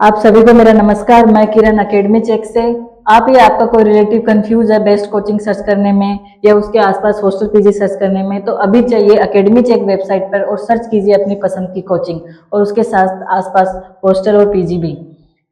आप सभी को मेरा नमस्कार। मैं किरण अकेडमी चेक से। आप या आपका कोई रिलेटिव कंफ्यूज है बेस्ट कोचिंग सर्च करने में या उसके आसपास हॉस्टल पीजी सर्च करने में, तो अभी चाहिए अकेडमी चेक वेबसाइट पर और सर्च कीजिए अपनी पसंद की कोचिंग और उसके साथ आसपास हॉस्टल और पीजी भी।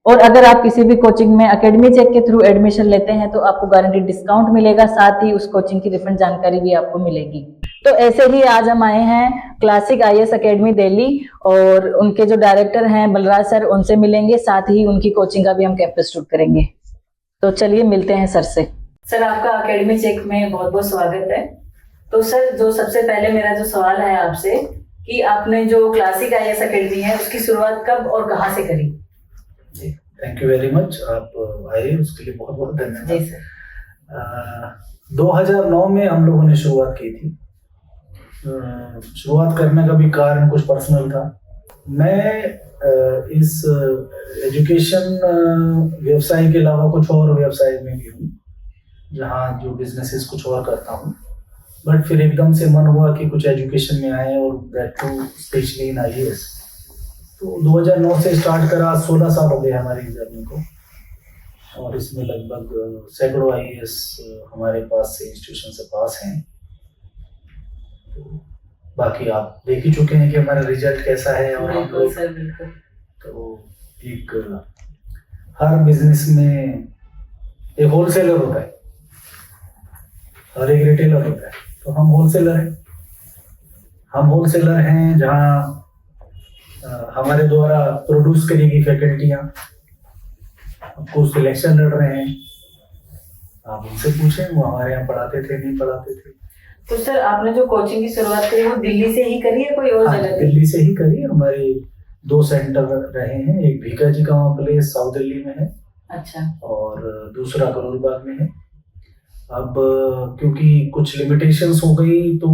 और अगर आप किसी भी कोचिंग में अकेडमी चेक के थ्रू एडमिशन लेते हैं तो आपको गारंटीड डिस्काउंट मिलेगा, साथ ही उस कोचिंग की रिफंड जानकारी भी आपको मिलेगी। तो ऐसे ही आज हम आए हैं क्लासिक आईएएस अकेडमी दिल्ली और उनके जो डायरेक्टर हैं बलराज सर, उनसे मिलेंगे, साथ ही उनकी कोचिंग का भी हम कैंपस शूट करेंगे। तो चलिए मिलते हैं सर से। सर, आपका अकेडमी चेक में बहुत बहुत स्वागत है। तो सर, जो सबसे पहले मेरा जो सवाल है आपसे कि आपने जो क्लासिक आईएएस अकेडमी है उसकी शुरुआत कब और कहाँ से करी? जी, थैंक यू वेरी मच। आप आए उसके लिए बहुत बहुत धन्यवाद। जी सर। 2009 में हम लोगों ने शुरुआत की थी। शुरुआत करने का भी कारण कुछ पर्सनल था। मैं इस एजुकेशन व्यवसाय के अलावा कुछ और व्यवसाय में भी हूँ, जहाँ जो बिजनेसेस कुछ और करता हूँ। बट फिर एकदम से मन हुआ कि कुछ एजुकेशन में आए, और that too specially in IAS. तो 2009 से स्टार्ट करा, 16 साल हो गए हमारी जर्नी को, और इसमें लगभग सैकड़ों आईएएस हमारे पास से इंस्टीट्यूशन से पास हैं। तो बाकी आप देख ही चुके हैं कि हमारा रिजल्ट कैसा है। और हम लोग तो एक हर बिजनेस में एक होलसेलर होता है और एक रिटेलर होता है। तो हम होलसेलर हैं जहाँ हमारे द्वारा प्रोड्यूस करी गई फैकल्टियाँ आपको सिलेक्शन लड़ रहे हैं। आप उनसे पूछें वो हमारे यहाँ पढ़ाते थे नहीं पढ़ाते थे। तो सर, आपने जो कोचिंग की शुरुआत करी वो दिल्ली से ही करी है कोई और जगह? दिल्ली से ही करी। हमारे 2 सेंटर रहे हैं, एक भीखा जी का प्लेस साउथ दिल्ली में है। अच्छा। और दूसरा करोल बाग में है। अब क्योंकि कुछ लिमिटेशंस हो गई, तो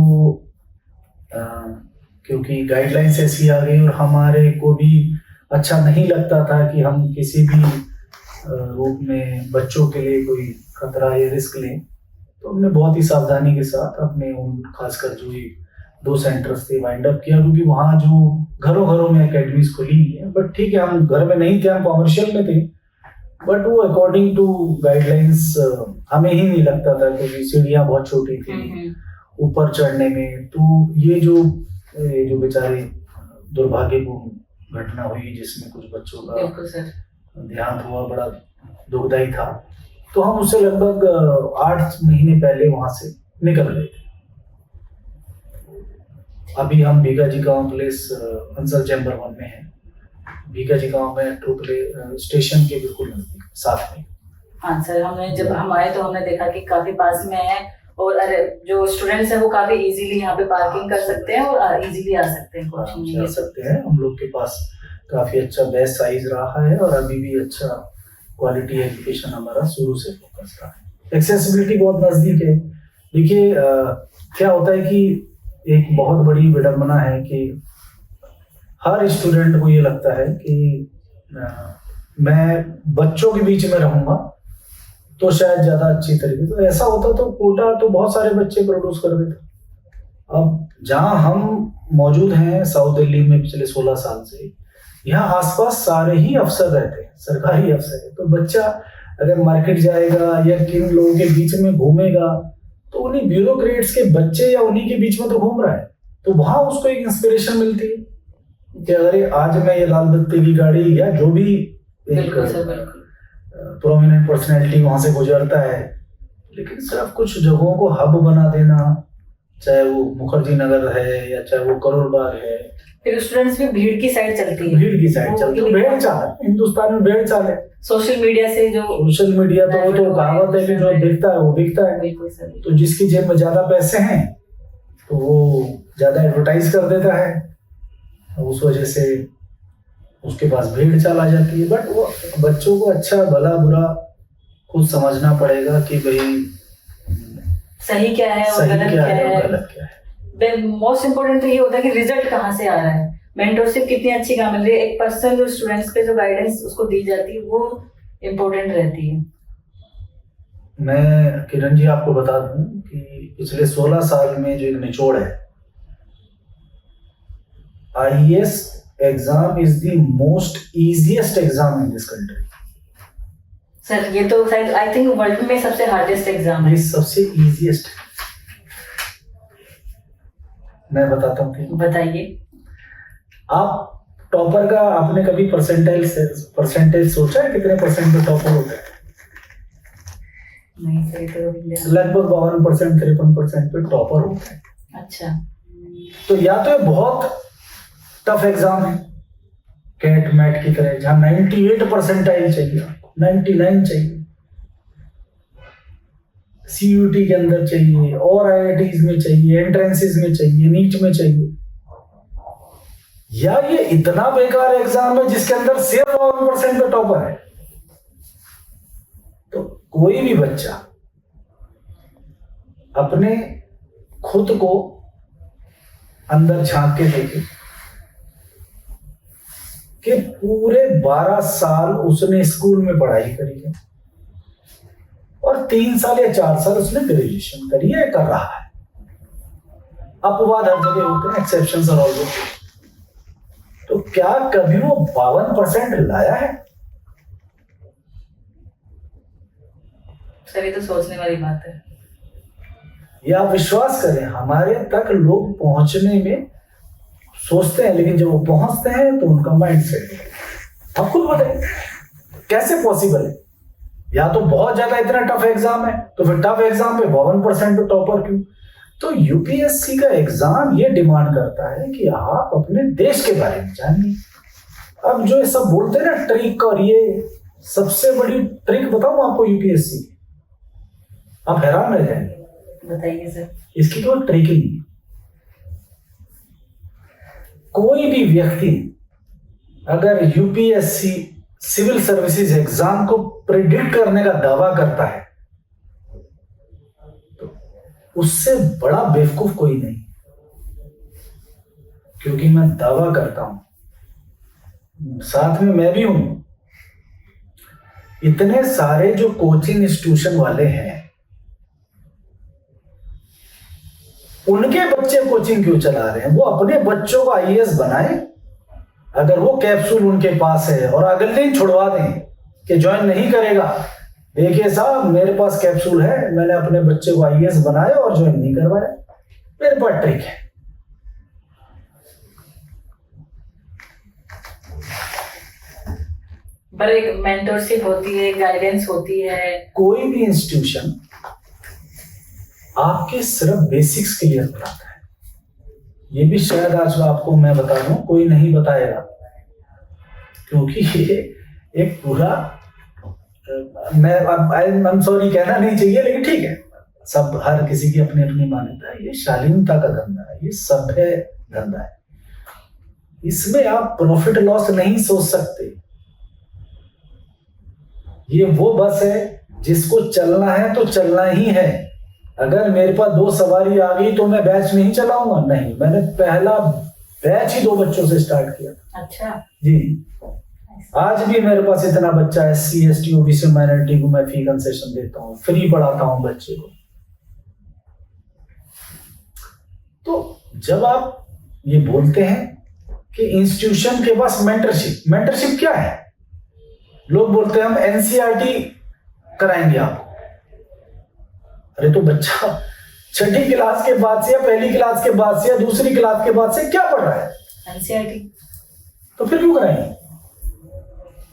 क्योंकि गाइडलाइंस ऐसी आ गई और हमारे को भी अच्छा नहीं लगता था कि हम किसी भी रूप में बच्चों के लिए कोई खतरा या रिस्क लें, तो हमने बहुत ही सावधानी के साथ अपने उन खासकर जो ये 2 सेंटर्स थे वाइंड अप किया। क्योंकि वहाँ जो घरों में एकेडमीज खुली है, बट ठीक है हम घर में नहीं थे, हम कॉमर्शियल में थे, बट वो अकॉर्डिंग टू गाइडलाइंस हमें ही नहीं लगता था, क्योंकि सीढ़ियाँ बहुत छोटी थी ऊपर चढ़ने में। तो ये जो बेचारे दुर्भाग्यपूर्ण घटना हुई जिसमें कुछ बच्चों का देहांत हुआ, बड़ा दुखदायी था। तो हम उससे लगभग 8 महीने पहले वहां से निकल गए थे। अभी हम भीखा जी का प्लेस अंसल चैम्बर 1 में है। भीखा जी का मेट्रो स्टेशन के बिल्कुल नजदीक साथ में। हाँ सर, हमने जब हम आए तो हमने देखा कि काफी पास में है, और अरे जो स्टूडेंट्स हैं वो काफी इजीली यहाँ पे पार्किंग कर सकते हैं और इजीली आ सकते हैं कोचिंग में। सकते हैं। हम लोग के पास काफी अच्छा बेस्ट साइज रहा है और अभी भी अच्छा क्वालिटी एजुकेशन हमारा शुरू से फोकस रहा है। एक्सेसिबिलिटी बहुत नजदीक है। देखिए क्या होता है कि एक बहुत बड़ी विडंबना है कि हर स्टूडेंट को ये लगता है कि मैं बच्चों के बीच में रहूंगा तो शायद ज्यादा अच्छी तरीके। तो ऐसा होता तो कोटा तो बहुत सारे बच्चे प्रोड्यूस कर देते। अब जहां हम मौजूद हैं साउथ दिल्ली में पिछले 16 साल से, यहाँ आसपास सारे ही अफसर रहते हैं, सरकारी अफसर है। तो बच्चा अगर मार्केट जाएगा या किन लोगों के बीच में घूमेगा तो उन्हीं ब्यूरोक्रेट्स के बच्चे या उन्हीं के बीच में तो घूम रहा है। तो वहां उसको एक इंस्पिरेशन मिलती है कि अरे आज मैं ये लाल बत्ती की गाड़ी या जो भी एक प्रोमिनेंट पर्सनैलिटी वहां से गुजरता है। लेकिन सिर्फ कुछ जगहों को हब बना देना, चाहे वो मुखर्जी नगर है या चाहे वो करोल बाग है, फिर स्टूडेंट्स में भीड़ की साइड चलती है। भेड़ चाल है हिंदुस्तान में, भेड़ चाल है। सोशल मीडिया तो वो तो कहावत है कि जो दिखता है वो बिकता है। तो जिसकी जेब में ज्यादा पैसे हैं तो वो ज्यादा एडवर्टाइज कर देता है, उस वजह से उसके पास भीड़ चाल आ जाती है। बट वो बच्चों को अच्छा भला बुरा खुद समझना पड़ेगा कि भाई सही क्या है और गलत क्या है। मोस्ट इम्पोर्टेंट तो ये होता है कि रिजल्ट कहाँ से आ रहा है, मेंटरशिप कितनी अच्छी कहाँ मिल रही है, एक पर्सन जो स्टूडेंट्स पे जो गाइडेंस उसको दी जाती है वो इम्पोर्टेंट रहती है। मैं किरण जी आपको बता दूं कि पिछले 16 साल में जो एक निचोड़ है, IAS exam is the most easiest exam in this country. Sir ये तो शायद आई थिंक वर्ल्ड में सबसे हार्डेस्ट एग्जाम है। ये सबसे इजीएस्ट है। मैं बताता हूँ कि बताइए। आप टॉपर का आपने कभी परसेंटेज सोचा है कितने परसेंट पे टॉपर होता है? नहीं सर, तो लगभग 52% 53% पे टॉपर होता है। अच्छा, तो या तो ये बहुत टफ एग्जाम है कैट मैट की तरह जहां 98 परसेंटाइल चाहिए, 99 चाहिए, सीयूटी के अंदर चाहिए और आईआईटीज में चाहिए, एंट्रेंसेस में चाहिए, नीट में चाहिए, या ये इतना बेकार एग्जाम है जिसके अंदर सिर्फ 52% पे टॉपर है। तो कोई भी बच्चा अपने खुद को अंदर झांक के देखे कि पूरे 12 साल उसने स्कूल में पढ़ाई करी है और 3 साल या 4 साल उसने ग्रेजुएशन करी है, कर रहा है। अपवाद हर जगह होते हैं, एक्सेप्शंस आर ऑलवेज। तो क्या कभी वो 52% लाया है? सर ये तो सोचने वाली बात है। या आप विश्वास करें, हमारे तक लोग पहुंचने में सोचते हैं लेकिन जब वो पहुंचते हैं तो उनका माइंड सेट है। आप खुद बताइए कैसे पॉसिबल है? या तो बहुत ज्यादा इतना टफ एग्जाम है, तो फिर टफ एग्जाम पे 52% पे टॉपर क्यों? तो यूपीएससी का एग्जाम ये डिमांड करता है कि आप अपने देश के बारे में जानिए। अब जो ये सब बोलते हैं ना ट्रिक, और ये सबसे बड़ी ट्रिक बताऊं आपको यूपीएससी, आप हैरान रह जाएंगे। बताइए सर। इसकी कोई ट्रिक ही नहीं। कोई भी व्यक्ति अगर यूपीएससी सिविल सर्विसेज एग्जाम को प्रिडिक्ट करने का दावा करता है तो उससे बड़ा बेवकूफ कोई नहीं, क्योंकि मैं दावा करता हूं, साथ में मैं भी हूं, इतने सारे जो कोचिंग इंस्टीट्यूशन वाले हैं उनके बच्चे कोचिंग क्यों चला रहे हैं? वो अपने बच्चों को आईएएस बनाए। अगर वो कैप्सूल उनके पास है और अगले दिन छुड़वा दें कि ज्वाइन नहीं करेगा, देखिए साहब मेरे पास कैप्सूल है, मैंने अपने बच्चे को आईएएस बनाया और ज्वाइन नहीं करवाया, मेरे पास ट्रिक है। पर एक मेंटरशिप होती है, गाइडेंस होती है। कोई भी इंस्टीट्यूशन आपके सिर्फ बेसिक्स क्लियर कराता है। ये भी शायद आज आपको मैं बता दूं, कोई नहीं बताएगा, क्योंकि ये एक पूरा, मैं सॉरी कहना नहीं चाहिए लेकिन ठीक है, सब हर किसी की अपनी अपनी मान्यता है। ये शालीनता का धंधा है, ये सभ्य धंधा है, इसमें आप प्रॉफिट लॉस नहीं सोच सकते। ये वो बस है जिसको चलना है तो चलना ही है। अगर मेरे पास 2 सवारी आ गई तो मैं बैच नहीं चलाऊंगा, नहीं, मैंने पहला बैच ही 2 बच्चों से स्टार्ट किया। अच्छा जी, आज भी मेरे पास इतना बच्चा है, SC ST OBC माइनॉरिटी को मैं फी कंसेशन देता हूँ, फ्री पढ़ाता हूँ बच्चे को। तो जब आप ये बोलते हैं कि इंस्टीट्यूशन के पास मेंटरशिप क्या है? लोग बोलते हैं हम NCERT कराएंगे आपको। अरे तो बच्चा 6ठी क्लास के बाद से या पहली क्लास के बाद से या दूसरी क्लास के बाद से क्या पढ़ रहा है? NCERT। तो फिर क्यों कराएंगे?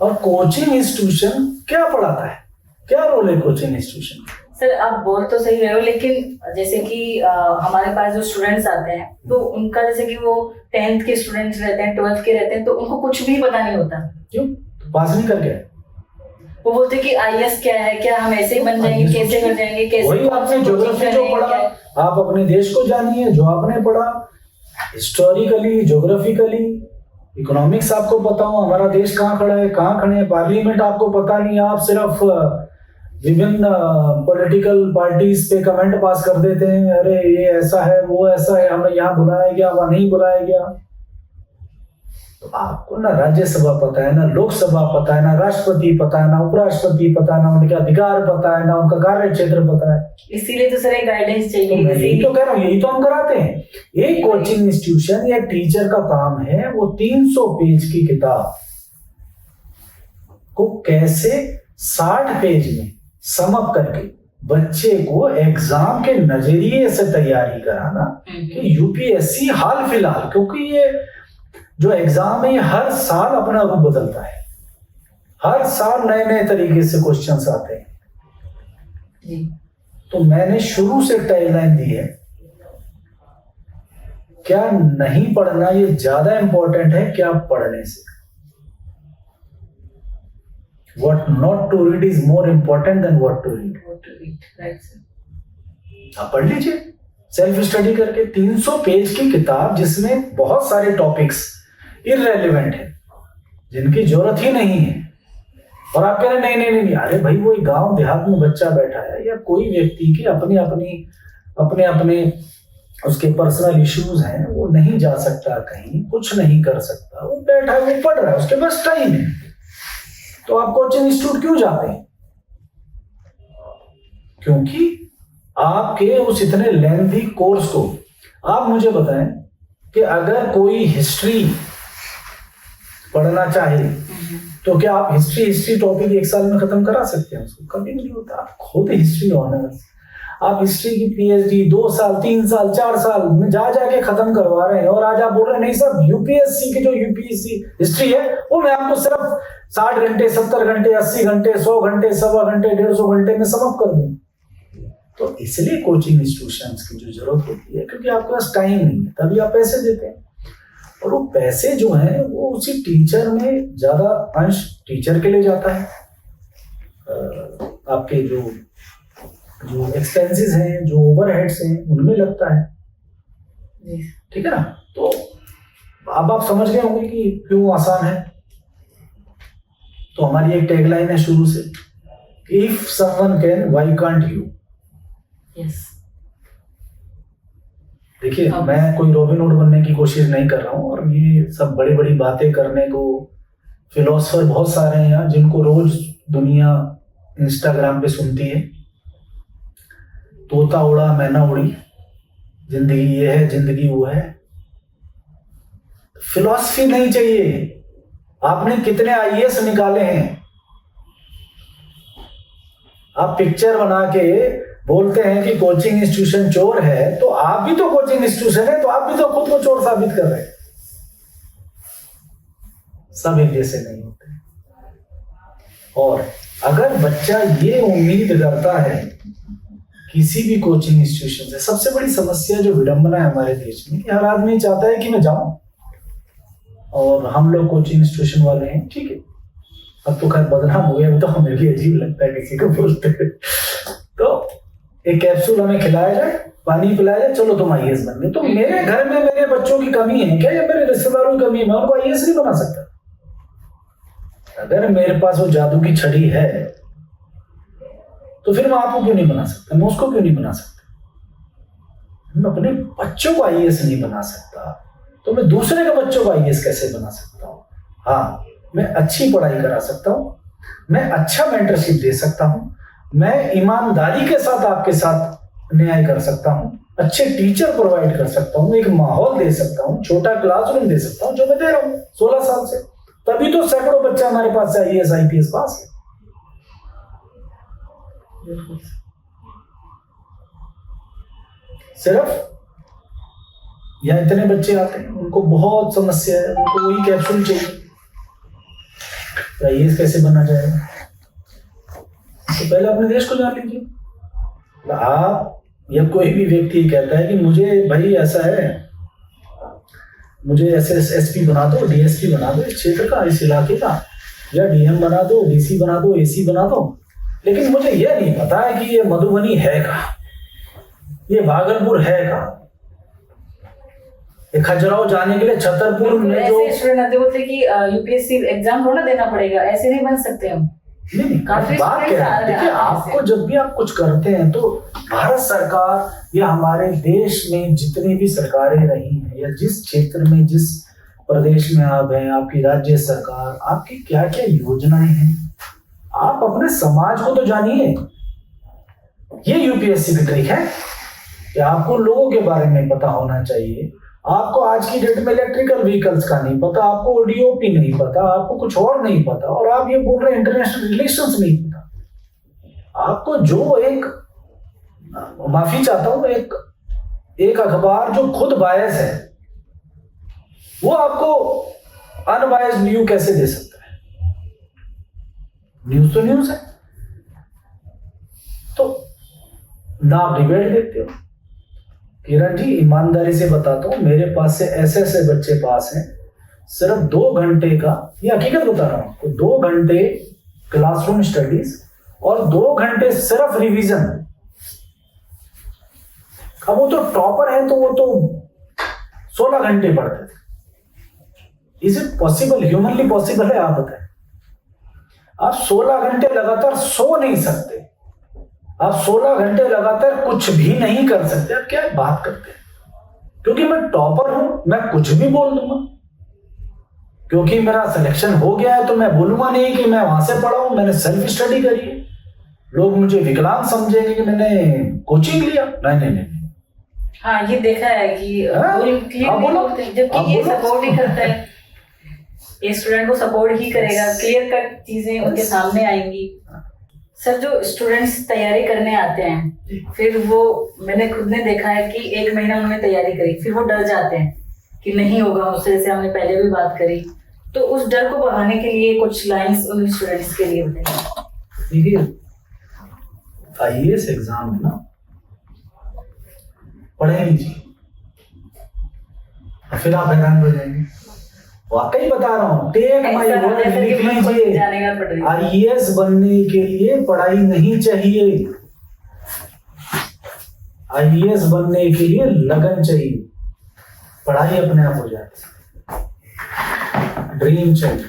और कोचिंग इंस्टीट्यूशन क्या पढ़ाता है? क्या रोल है कोचिंग इंस्टीट्यूशन? सर आप बोल तो सही रहे हो, लेकिन जैसे कि हमारे पास जो स्टूडेंट्स आते हैं तो उनका जैसे कि वो 10th के स्टूडेंट्स रहते हैं, 12th के रहते हैं, तो उनको कुछ भी पता नहीं होता। क्यों? तो पास नहीं करके वो बोलते कि आईएएस क्या है, क्या हम ऐसे ही बन जाएंगे, कैसे कर जाएंगे, कैसे। वही आपने ज्योग्राफी जो पढ़ा, आप अपने देश को जानिए, जो आपने पढ़ा हिस्टोरिकली, ज्योग्राफिकली, इकोनॉमिक्स आपको पता हो हमारा देश कहाँ खड़ा है, कहाँ खड़े हैं, पार्लियामेंट आपको पता नहीं, आप सिर्फ विभिन्न पॉलिटिकल पार्टीज पे कमेंट पास कर देते हैं, अरे ये ऐसा है, वो ऐसा है, हमें यहाँ बुलाया गया, वहां नहीं बुलाया गया। तो आपको ना राज्यसभा पता है, ना लोकसभा पता है, ना राष्ट्रपति पता है, ना उपराष्ट्रपति पता है, ना उनके अधिकार पता है, ना उनका कार्य क्षेत्र पता है। इसीलिए तो सर एक गाइडेंस तो चाहिए। मैं यही तो कह रहा हूँ, यही तो हम कराते हैं। एक कोचिंग इंस्टीट्यूशन या टीचर का काम है वो 300 पेज की किताब को कैसे 60 पेज में समअप करके बच्चे को एग्जाम के नजरिए से तैयारी कराना कि यूपीएससी हाल फिलहाल, क्योंकि ये जो एग्जाम है ये हर साल अपना रूप बदलता है, हर साल नए नए तरीके से क्वेश्चंस आते हैं जी। तो मैंने शुरू से टाइमलाइन दी है, क्या नहीं पढ़ना ये ज्यादा इंपॉर्टेंट है क्या पढ़ने से। What not to read is more important than what to read. Right sir. आप पढ़ लीजिए सेल्फ स्टडी करके 300 पेज की किताब जिसमें बहुत सारे टॉपिक्स इररेलेवेंट है, जिनकी जरूरत ही नहीं है, और आप कह रहे नहीं नहीं नहीं, अरे भाई वो गांव देहात में बच्चा बैठा है या कोई व्यक्ति की अपने अपने उसके पर्सनल इश्यूज हैं, वो नहीं जा सकता कहीं, कुछ नहीं कर सकता, वो बैठा है, वो पढ़ रहा है, उसके पास टाइम है, तो आप कोचिंग इंस्टीट्यूट क्यों जाते हैं? क्योंकि आपके उस इतने लेंथी कोर्स को, आप मुझे बताएं कि अगर कोई हिस्ट्री पढ़ना चाहे तो क्या आप हिस्ट्री टॉपिक 1 साल में खत्म करा सकते हैं? उसको कभी नहीं होता। आप खुद हिस्ट्री ऑनर्स, आप हिस्ट्री की पीएचडी 2 साल 3 साल 4 साल में जाके खत्म करवा रहे हैं, और आज आप बोल रहे हैं नहीं सर यूपीएससी की जो यूपीएससी हिस्ट्री है वो मैं आपको सिर्फ 60 घंटे 70 घंटे 80 घंटे 100 घंटे 1.25 घंटे 150 घंटे में समअप कर दूं। तो इसलिए कोचिंग इंस्टीट्यूशंस की जो जरूरत होती है, क्योंकि आपके पास टाइम नहीं है, तभी आप पैसे देते हैं, और वो पैसे जो हैं वो उसी टीचर में ज्यादा अंश टीचर के लिए जाता है। आपके जो एक्सपेंसेस हैं, जो ओवरहेड्स हैं, उनमें लगता है, ठीक है ना। तो अब आप समझ गए होंगे कि क्यों आसान है। तो हमारी एक टैगलाइन है शुरू से, if someone can why can't you. Yes. देखिए मैं कोई रॉबिन हुड बनने की कोशिश नहीं कर रहा हूँ, और ये सब बड़ी बड़ी बातें करने को फिलोसफर बहुत सारे हैं यहाँ, जिनको रोज दुनिया इंस्टाग्राम पे सुनती है, तोता उड़ा मैना उड़ी, जिंदगी ये है जिंदगी वो है। फिलॉसफी नहीं चाहिए। आपने कितने आईएएस निकाले हैं? आप पिक्चर बना के बोलते हैं कि कोचिंग इंस्टीट्यूशन चोर है, तो आप भी तो कोचिंग इंस्टीट्यूशन है, तो आप भी तो खुद को चोर साबित कर रहे हैं। सब एक जैसे नहीं होते। और अगर बच्चा ये उम्मीद करता है किसी भी कोचिंग इंस्टीट्यूशन से, सबसे बड़ी समस्या जो विडंबना है हमारे देश में कि हर आदमी चाहता है कि मैं जाऊं, और हम लोग कोचिंग इंस्टीट्यूशन वाले हैं, ठीक है, अब तो खैर बदनाम हो गया, तो हमें भी अजीब लगता है किसी को बोलते हैं। तो एक कैप्सूल हमें खिलाया जाए, पानी पिलाया जाए, चलो तुम आईएएस बन गए। तो मेरे घर में मेरे बच्चों की कमी है क्या, या मेरे रिश्तेदारों की कमी है? मैं उनको आईएएस नहीं बना सकता। अगर मेरे पास वो जादू की छड़ी है तो फिर मैं आपको क्यों नहीं बना सकता, मैं उसको क्यों नहीं बना सकता? मैं अपने बच्चों को आईएएस नहीं बना सकता, तो मैं दूसरे के बच्चों को आईएएस कैसे बना सकता हूँ? हाँ, मैं अच्छी पढ़ाई करा सकता हूँ, मैं अच्छा मेंटरशिप दे सकता हूँ, मैं ईमानदारी के साथ आपके साथ न्याय कर सकता हूँ, अच्छे टीचर प्रोवाइड कर सकता हूँ, एक माहौल दे सकता हूँ, छोटा क्लासरूम दे सकता हूँ, जो मैं दे रहा हूँ 16 साल से। तभी तो सैकड़ों बच्चा हमारे पास आईएएस आईपीएस पास है। सिर्फ यहाँ इतने बच्चे आते हैं, उनको बहुत समस्या है, उनको वही कैप्सूल चाहिए, आईएएस कैसे बना जाएगा? तो पहले अपने देश को जान लीजिए। आप या कोई भी व्यक्ति कहता है कि मुझे भाई ऐसा है, मुझे एसएसपी बना दो, डीएसपी बना दो इस क्षेत्र का, इस इलाके का, या डीएम बना दो, डीसी बना दो, एसी बना दो, लेकिन मुझे यह नहीं पता है कि ये मधुबनी है कहाँ, ये भागलपुर है कहाँ, खजुराहो जाने के लिए छतरपुर में जो ऐसे बोलते कि यूपीएससी एग्जाम थोड़ा देना पड़ेगा, ऐसे नहीं बन सकते हम। नहीं, काफी बात क्या है, देखिए आपको जब भी आप कुछ करते हैं तो भारत सरकार या हमारे देश में जितनी भी सरकारें रही हैं, या जिस क्षेत्र में जिस प्रदेश में आप हैं, आपकी राज्य सरकार, आपकी क्या क्या योजनाएं हैं, आप अपने समाज को तो जानिए। ये यूपीएससी की ट्रिक है कि आपको लोगों के बारे में पता होना चाहिए। आपको आज की डेट में इलेक्ट्रिकल व्हीकल्स का नहीं पता, आपको ओडीओपी नहीं पता, आपको कुछ और नहीं पता, और आप ये बोल रहे हैं इंटरनेशनल रिलेशंस नहीं पता। आपको जो एक, माफी चाहता हूं, एक अखबार जो खुद बायस है, वो आपको अनबायस्ड न्यूज कैसे दे सकता है? न्यूज तो न्यूज है। तो ना आप डिबेट देखते हो। किरण जी, ईमानदारी से बताता हूं, मेरे पास से ऐसे ऐसे बच्चे पास हैं, सिर्फ 2 घंटे का, ये हकीकत बता रहा हूं आपको, 2 घंटे क्लासरूम स्टडीज और 2 घंटे सिर्फ रिवीजन। अब वो तो टॉपर है, तो वो तो 16 घंटे पढ़ते थे। Is it possible? Humanly possible है? आप बताएं। आप 16 घंटे लगातार सो नहीं सकते, आप 16 घंटे लगातार कुछ भी नहीं कर सकते। आप क्या बात करते हैं? क्योंकि मैं टॉपर हूं, मैं कुछ भी बोल दूंगा। क्योंकि मेरा सिलेक्शन हो गया है तो मैं बोलूंगा नहीं कि मैं वहां से पढ़ा हूं, मैंने सेल्फ स्टडी करी है। लोग मुझे विकलांग समझेंगे कि मैंने कोचिंग लिया। नहीं नहीं नहीं। हाँ, ये देखा है कि जबकि ये सपोर्ट ही करता है, ये स्टूडेंट को सपोर्ट ही करेगा, क्लियर कट चीजें उनके सामने आएंगी। सर, जो स्टूडेंट्स तैयारी करने आते हैं, फिर वो, मैंने खुद ने देखा है कि 1 महीना उन्होंने तैयारी करी, फिर वो डर जाते हैं कि नहीं होगा मुझसे, जैसे हमने पहले भी बात करी। तो उस डर को भगाने के लिए कुछ लाइंस उन स्टूडेंट्स के लिए बताइए। देखिए, आईएएस एग्जाम में ना पढ़े लीजिए, फिर आप हैरान हो जाएंगे। वाकई बता रहा हूँ, टेक माय वर्ड, लिख लीजिए। आईएएस बनने के लिए पढ़ाई नहीं चाहिए, आईएएस बनने के लिए लगन चाहिए। पढ़ाई अपने आप हो जाती है। ड्रीम चाहिए,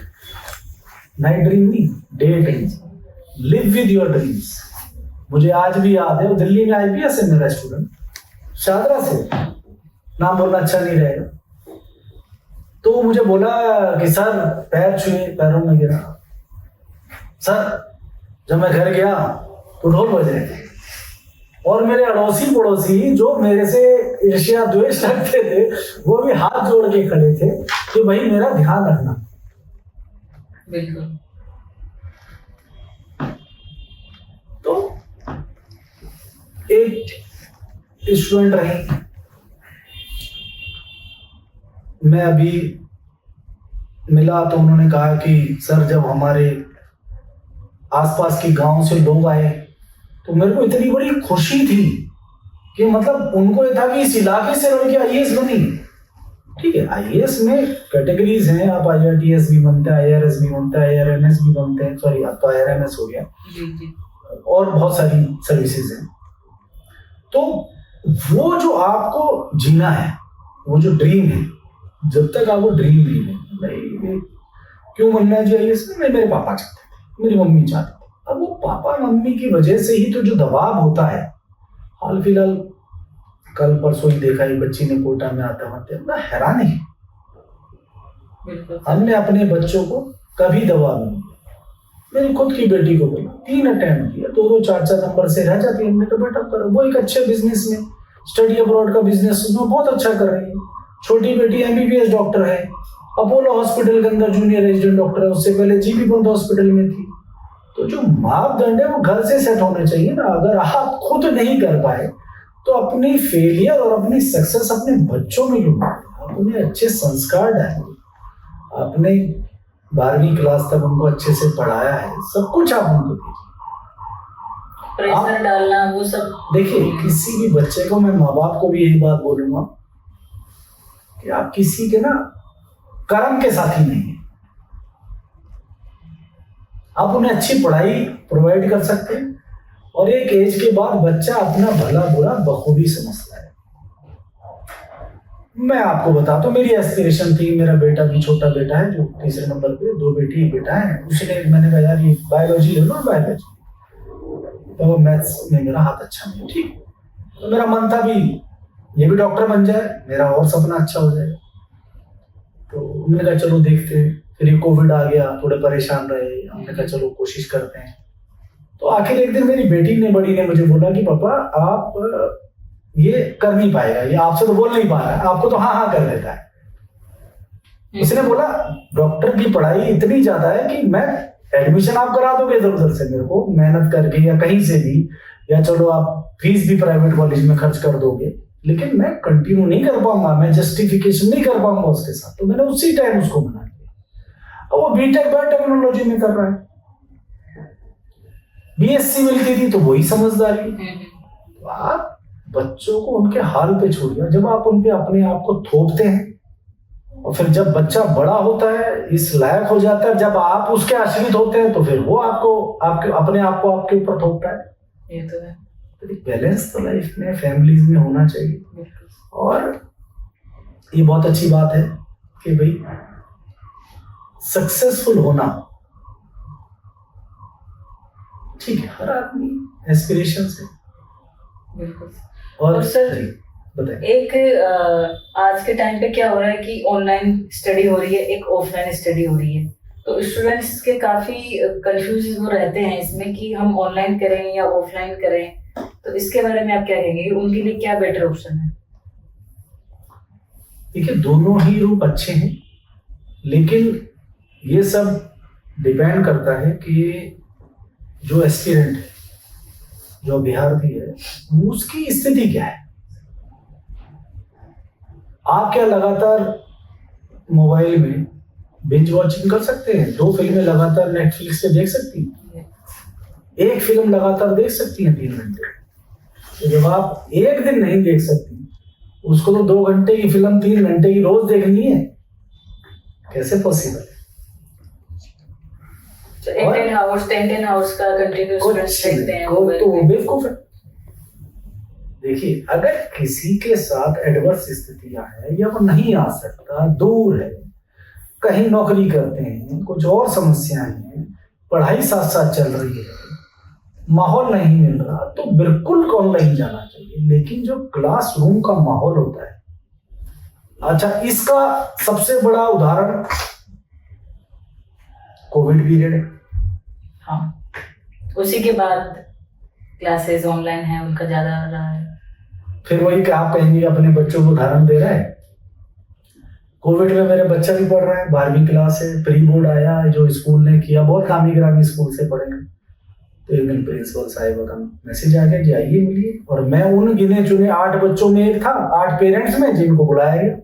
नाइट ड्रीम नहीं, day dream. Live with your dreams. मुझे आज भी याद है, वो दिल्ली में आईपीएस है मेरा स्टूडेंट, शादरा से, नाम बोलना अच्छा नहीं रहेगा। तो मुझे बोला कि सर, पैर छुए, पैरों में गिरा। सर, जब मैं घर गया तो ढोल बज रहे थे, और मेरे अड़ोसी पड़ोसी जो मेरे से ईर्ष्या द्वेष रखते थे, वो भी हाथ जोड़ के खड़े थे कि भाई मेरा ध्यान रखना। बिल्कुल। तो एक स्टूडेंट रही, मैं अभी मिला तो उन्होंने कहा कि सर, जब हमारे आसपास के गांव से लोग आए तो मेरे को इतनी बड़ी खुशी थी कि मतलब उनको ये था कि इस इलाके से लड़के आईएएस बनी। ठीक है, आईएएस में कैटेगरीज हैं, आप आईआरटीएस भी बनते हैं, आईआरएस भी बनते हैं, आईआरएमएस भी बनते हैं, सॉरी अब तो आईआरएमएस हो गया, और बहुत सारी सर्विसेज हैं। तो वो जो आपको जीना है, वो जो ड्रीम है, जब तक आप वो ड्रीम नहीं है, नहीं क्यों बनना चाहिए आईएएस में, मेरे पापा चाहते थे, मेरी मम्मी चाहती थी। अब वो पापा मम्मी की वजह से ही तो जो दबाव होता है, हाल फिलहाल कल परसों ही देखा, ही बच्ची ने कोटा में आत्महत्या, मैं हैरान है। हमने अपने बच्चों को कभी दबाव नहीं दिया। मेरी खुद की बेटी को बोला, 3 अटेम्प्ट किया, 2-2 4-4 नंबर से रह जाती है। हमने कहा बेटा करो, वो एक अच्छे बिजनेस में, स्टडी अब्रॉड का बिजनेस, उसमें बहुत अच्छा कर रही है। छोटी बेटी एमबीबीएस डॉक्टर है, अपोलो हॉस्पिटल के अंदर जूनियर रेजिडेंट डॉक्टर है, उससे पहले जीबी पंत हॉस्पिटल में थी। तो जो मापदंड है वो घर से सेट होने चाहिए ना। अगर आप खुद नहीं कर पाए तो अपनी फेलियर और अपनी सक्सेस अपने बच्चों में ढूंढो। आप उन्हें अच्छे संस्कार डालिए, आपने 12वीं क्लास तक उनको अच्छे से पढ़ाया है, सब कुछ आप उनको दीजिए। प्रेशर डालना वो सब, देखिए, किसी भी बच्चे को, मैं माँ बाप को भी यही बात बोलूंगा कि आप किसी के ना कर्म के साथी नहीं है। आप उन्हें अच्छी पढ़ाई प्रोवाइड कर सकते हैं, और एक एज के बाद बच्चा अपना भला बुरा बखूबी समझता है। मैं आपको बताता हूँ, मेरी एस्पिरेशन थी, मेरा बेटा भी, छोटा बेटा है जो 3रे नंबर पे, 2 बेटी 1 बेटा है, उसने, मैंने कहा यार ये बायोलॉजी ले लो, बायोलॉजी, तो मैथ्स में मेरा हाथ अच्छा नहीं, ठीक। तो मेरा मन था भी ये भी डॉक्टर बन जाए, मेरा और सपना अच्छा हो जाए। तो हमने कहा चलो देखते हैं। फिर ये कोविड आ गया, थोड़े परेशान रहे, हमने कहा चलो कोशिश करते हैं। तो आखिर एक दिन मेरी बेटी ने, बड़ी ने मुझे बोला कि पापा आप ये कर नहीं पाएगा, ये आपसे तो बोल नहीं पा रहा है, आपको तो हाँ हाँ कर देता है। उसने बोला डॉक्टर की पढ़ाई इतनी ज्यादा है कि मैं एडमिशन आप करा दोगे इधर उधर से मेरे को मेहनत करके या कहीं से भी, या चलो आप फीस भी प्राइवेट कॉलेज में खर्च कर दोगे, लेकिन मैं कंटिन्यू नहीं कर पाऊंगा, मैं जस्टिफिकेशन नहीं कर पाऊंगा उसके साथ। तो मैंने उसी टाइम उसको मना किया। और वो बीटेक बायोटेक्नोलॉजी में कर रहा है, बीएससी मिलती थी तो वही समझदारी। आप बच्चों को उनके हाल पे छोड़िए, जब आप उन पे अपने आप को थोपते हैं और फिर जब बच्चा बड़ा होता है, इस लायक हो जाता है, जब आप उसके आश्रित होते हैं तो फिर वो आपको आपके अपने आप को आपके ऊपर थोपता है। ये तो है। बैलेंस तो लाइफ में फैमिलीज में होना चाहिए। और ये बहुत अच्छी बात है कि भाई सक्सेसफुल होना ठीक है, हर आदमी एस्पिरेशन से। बिल्कुल। और सर बताइए, एक आज के टाइम पे क्या हो रहा है कि ऑनलाइन स्टडी हो रही है, एक ऑफलाइन स्टडी हो रही है, तो स्टूडेंट्स के काफी कंफ्यूज वो रहते हैं इसमें कि हम ऑनलाइन करें या ऑफलाइन करें, तो इसके बारे में आप क्या कहेंगे, उनके लिए क्या बेटर ऑप्शन है? देखिए दोनों ही रूप अच्छे हैं, लेकिन ये सब डिपेंड करता है कि जो एस्पिरेंट है, जो अभ्यर्थी है, उसकी स्थिति क्या है। आप क्या लगातार मोबाइल में बिंज वॉचिंग कर सकते हैं? 2 फिल्में लगातार नेटफ्लिक्स पे देख सकती हैं, एक फिल्म लगातार देख सकती हैं 3 घंटे। तो जब आप एक दिन नहीं देख सकती, उसको तो 2 घंटे की फिल्म 3 घंटे की रोज देखनी है, कैसे पॉसिबल है? 10 आवर्स का कंटिन्यूअस देखते हैं तो बेवकूफ है। देखिए अगर किसी के साथ एडवर्स स्थितियां हैं या वो नहीं आ सकता, दूर है, कहीं नौकरी करते हैं, कुछ और समस्याएं हैं, पढ़ाई साथ साथ चल रही है, माहौल नहीं मिल रहा, तो बिल्कुल ऑनलाइन जाना चाहिए। लेकिन जो क्लासरूम का माहौल होता है, अच्छा इसका सबसे बड़ा उदाहरण कोविड पीरियड है। हाँ, उसी के बाद क्लासेस ऑनलाइन है, उनका ज्यादा रहा है। फिर वही कि आप कहेंगे अपने बच्चों को उदाहरण दे रहे हैं। कोविड में मेरे बच्चा भी पढ़ रहा है, 12वीं क्लास है, प्री बोर्ड आया जो स्कूल ने किया, बहुत नामी ग्रामी स्कूल से पढ़ेंगे। तो एक दिन प्रिंसिपल साहिब का मैसेज आ गया कि आइए मिलिए, और मैं उन गिने चुने 8 बच्चों में एक था, 8 पेरेंट्स में, जिनको बुलाया गया।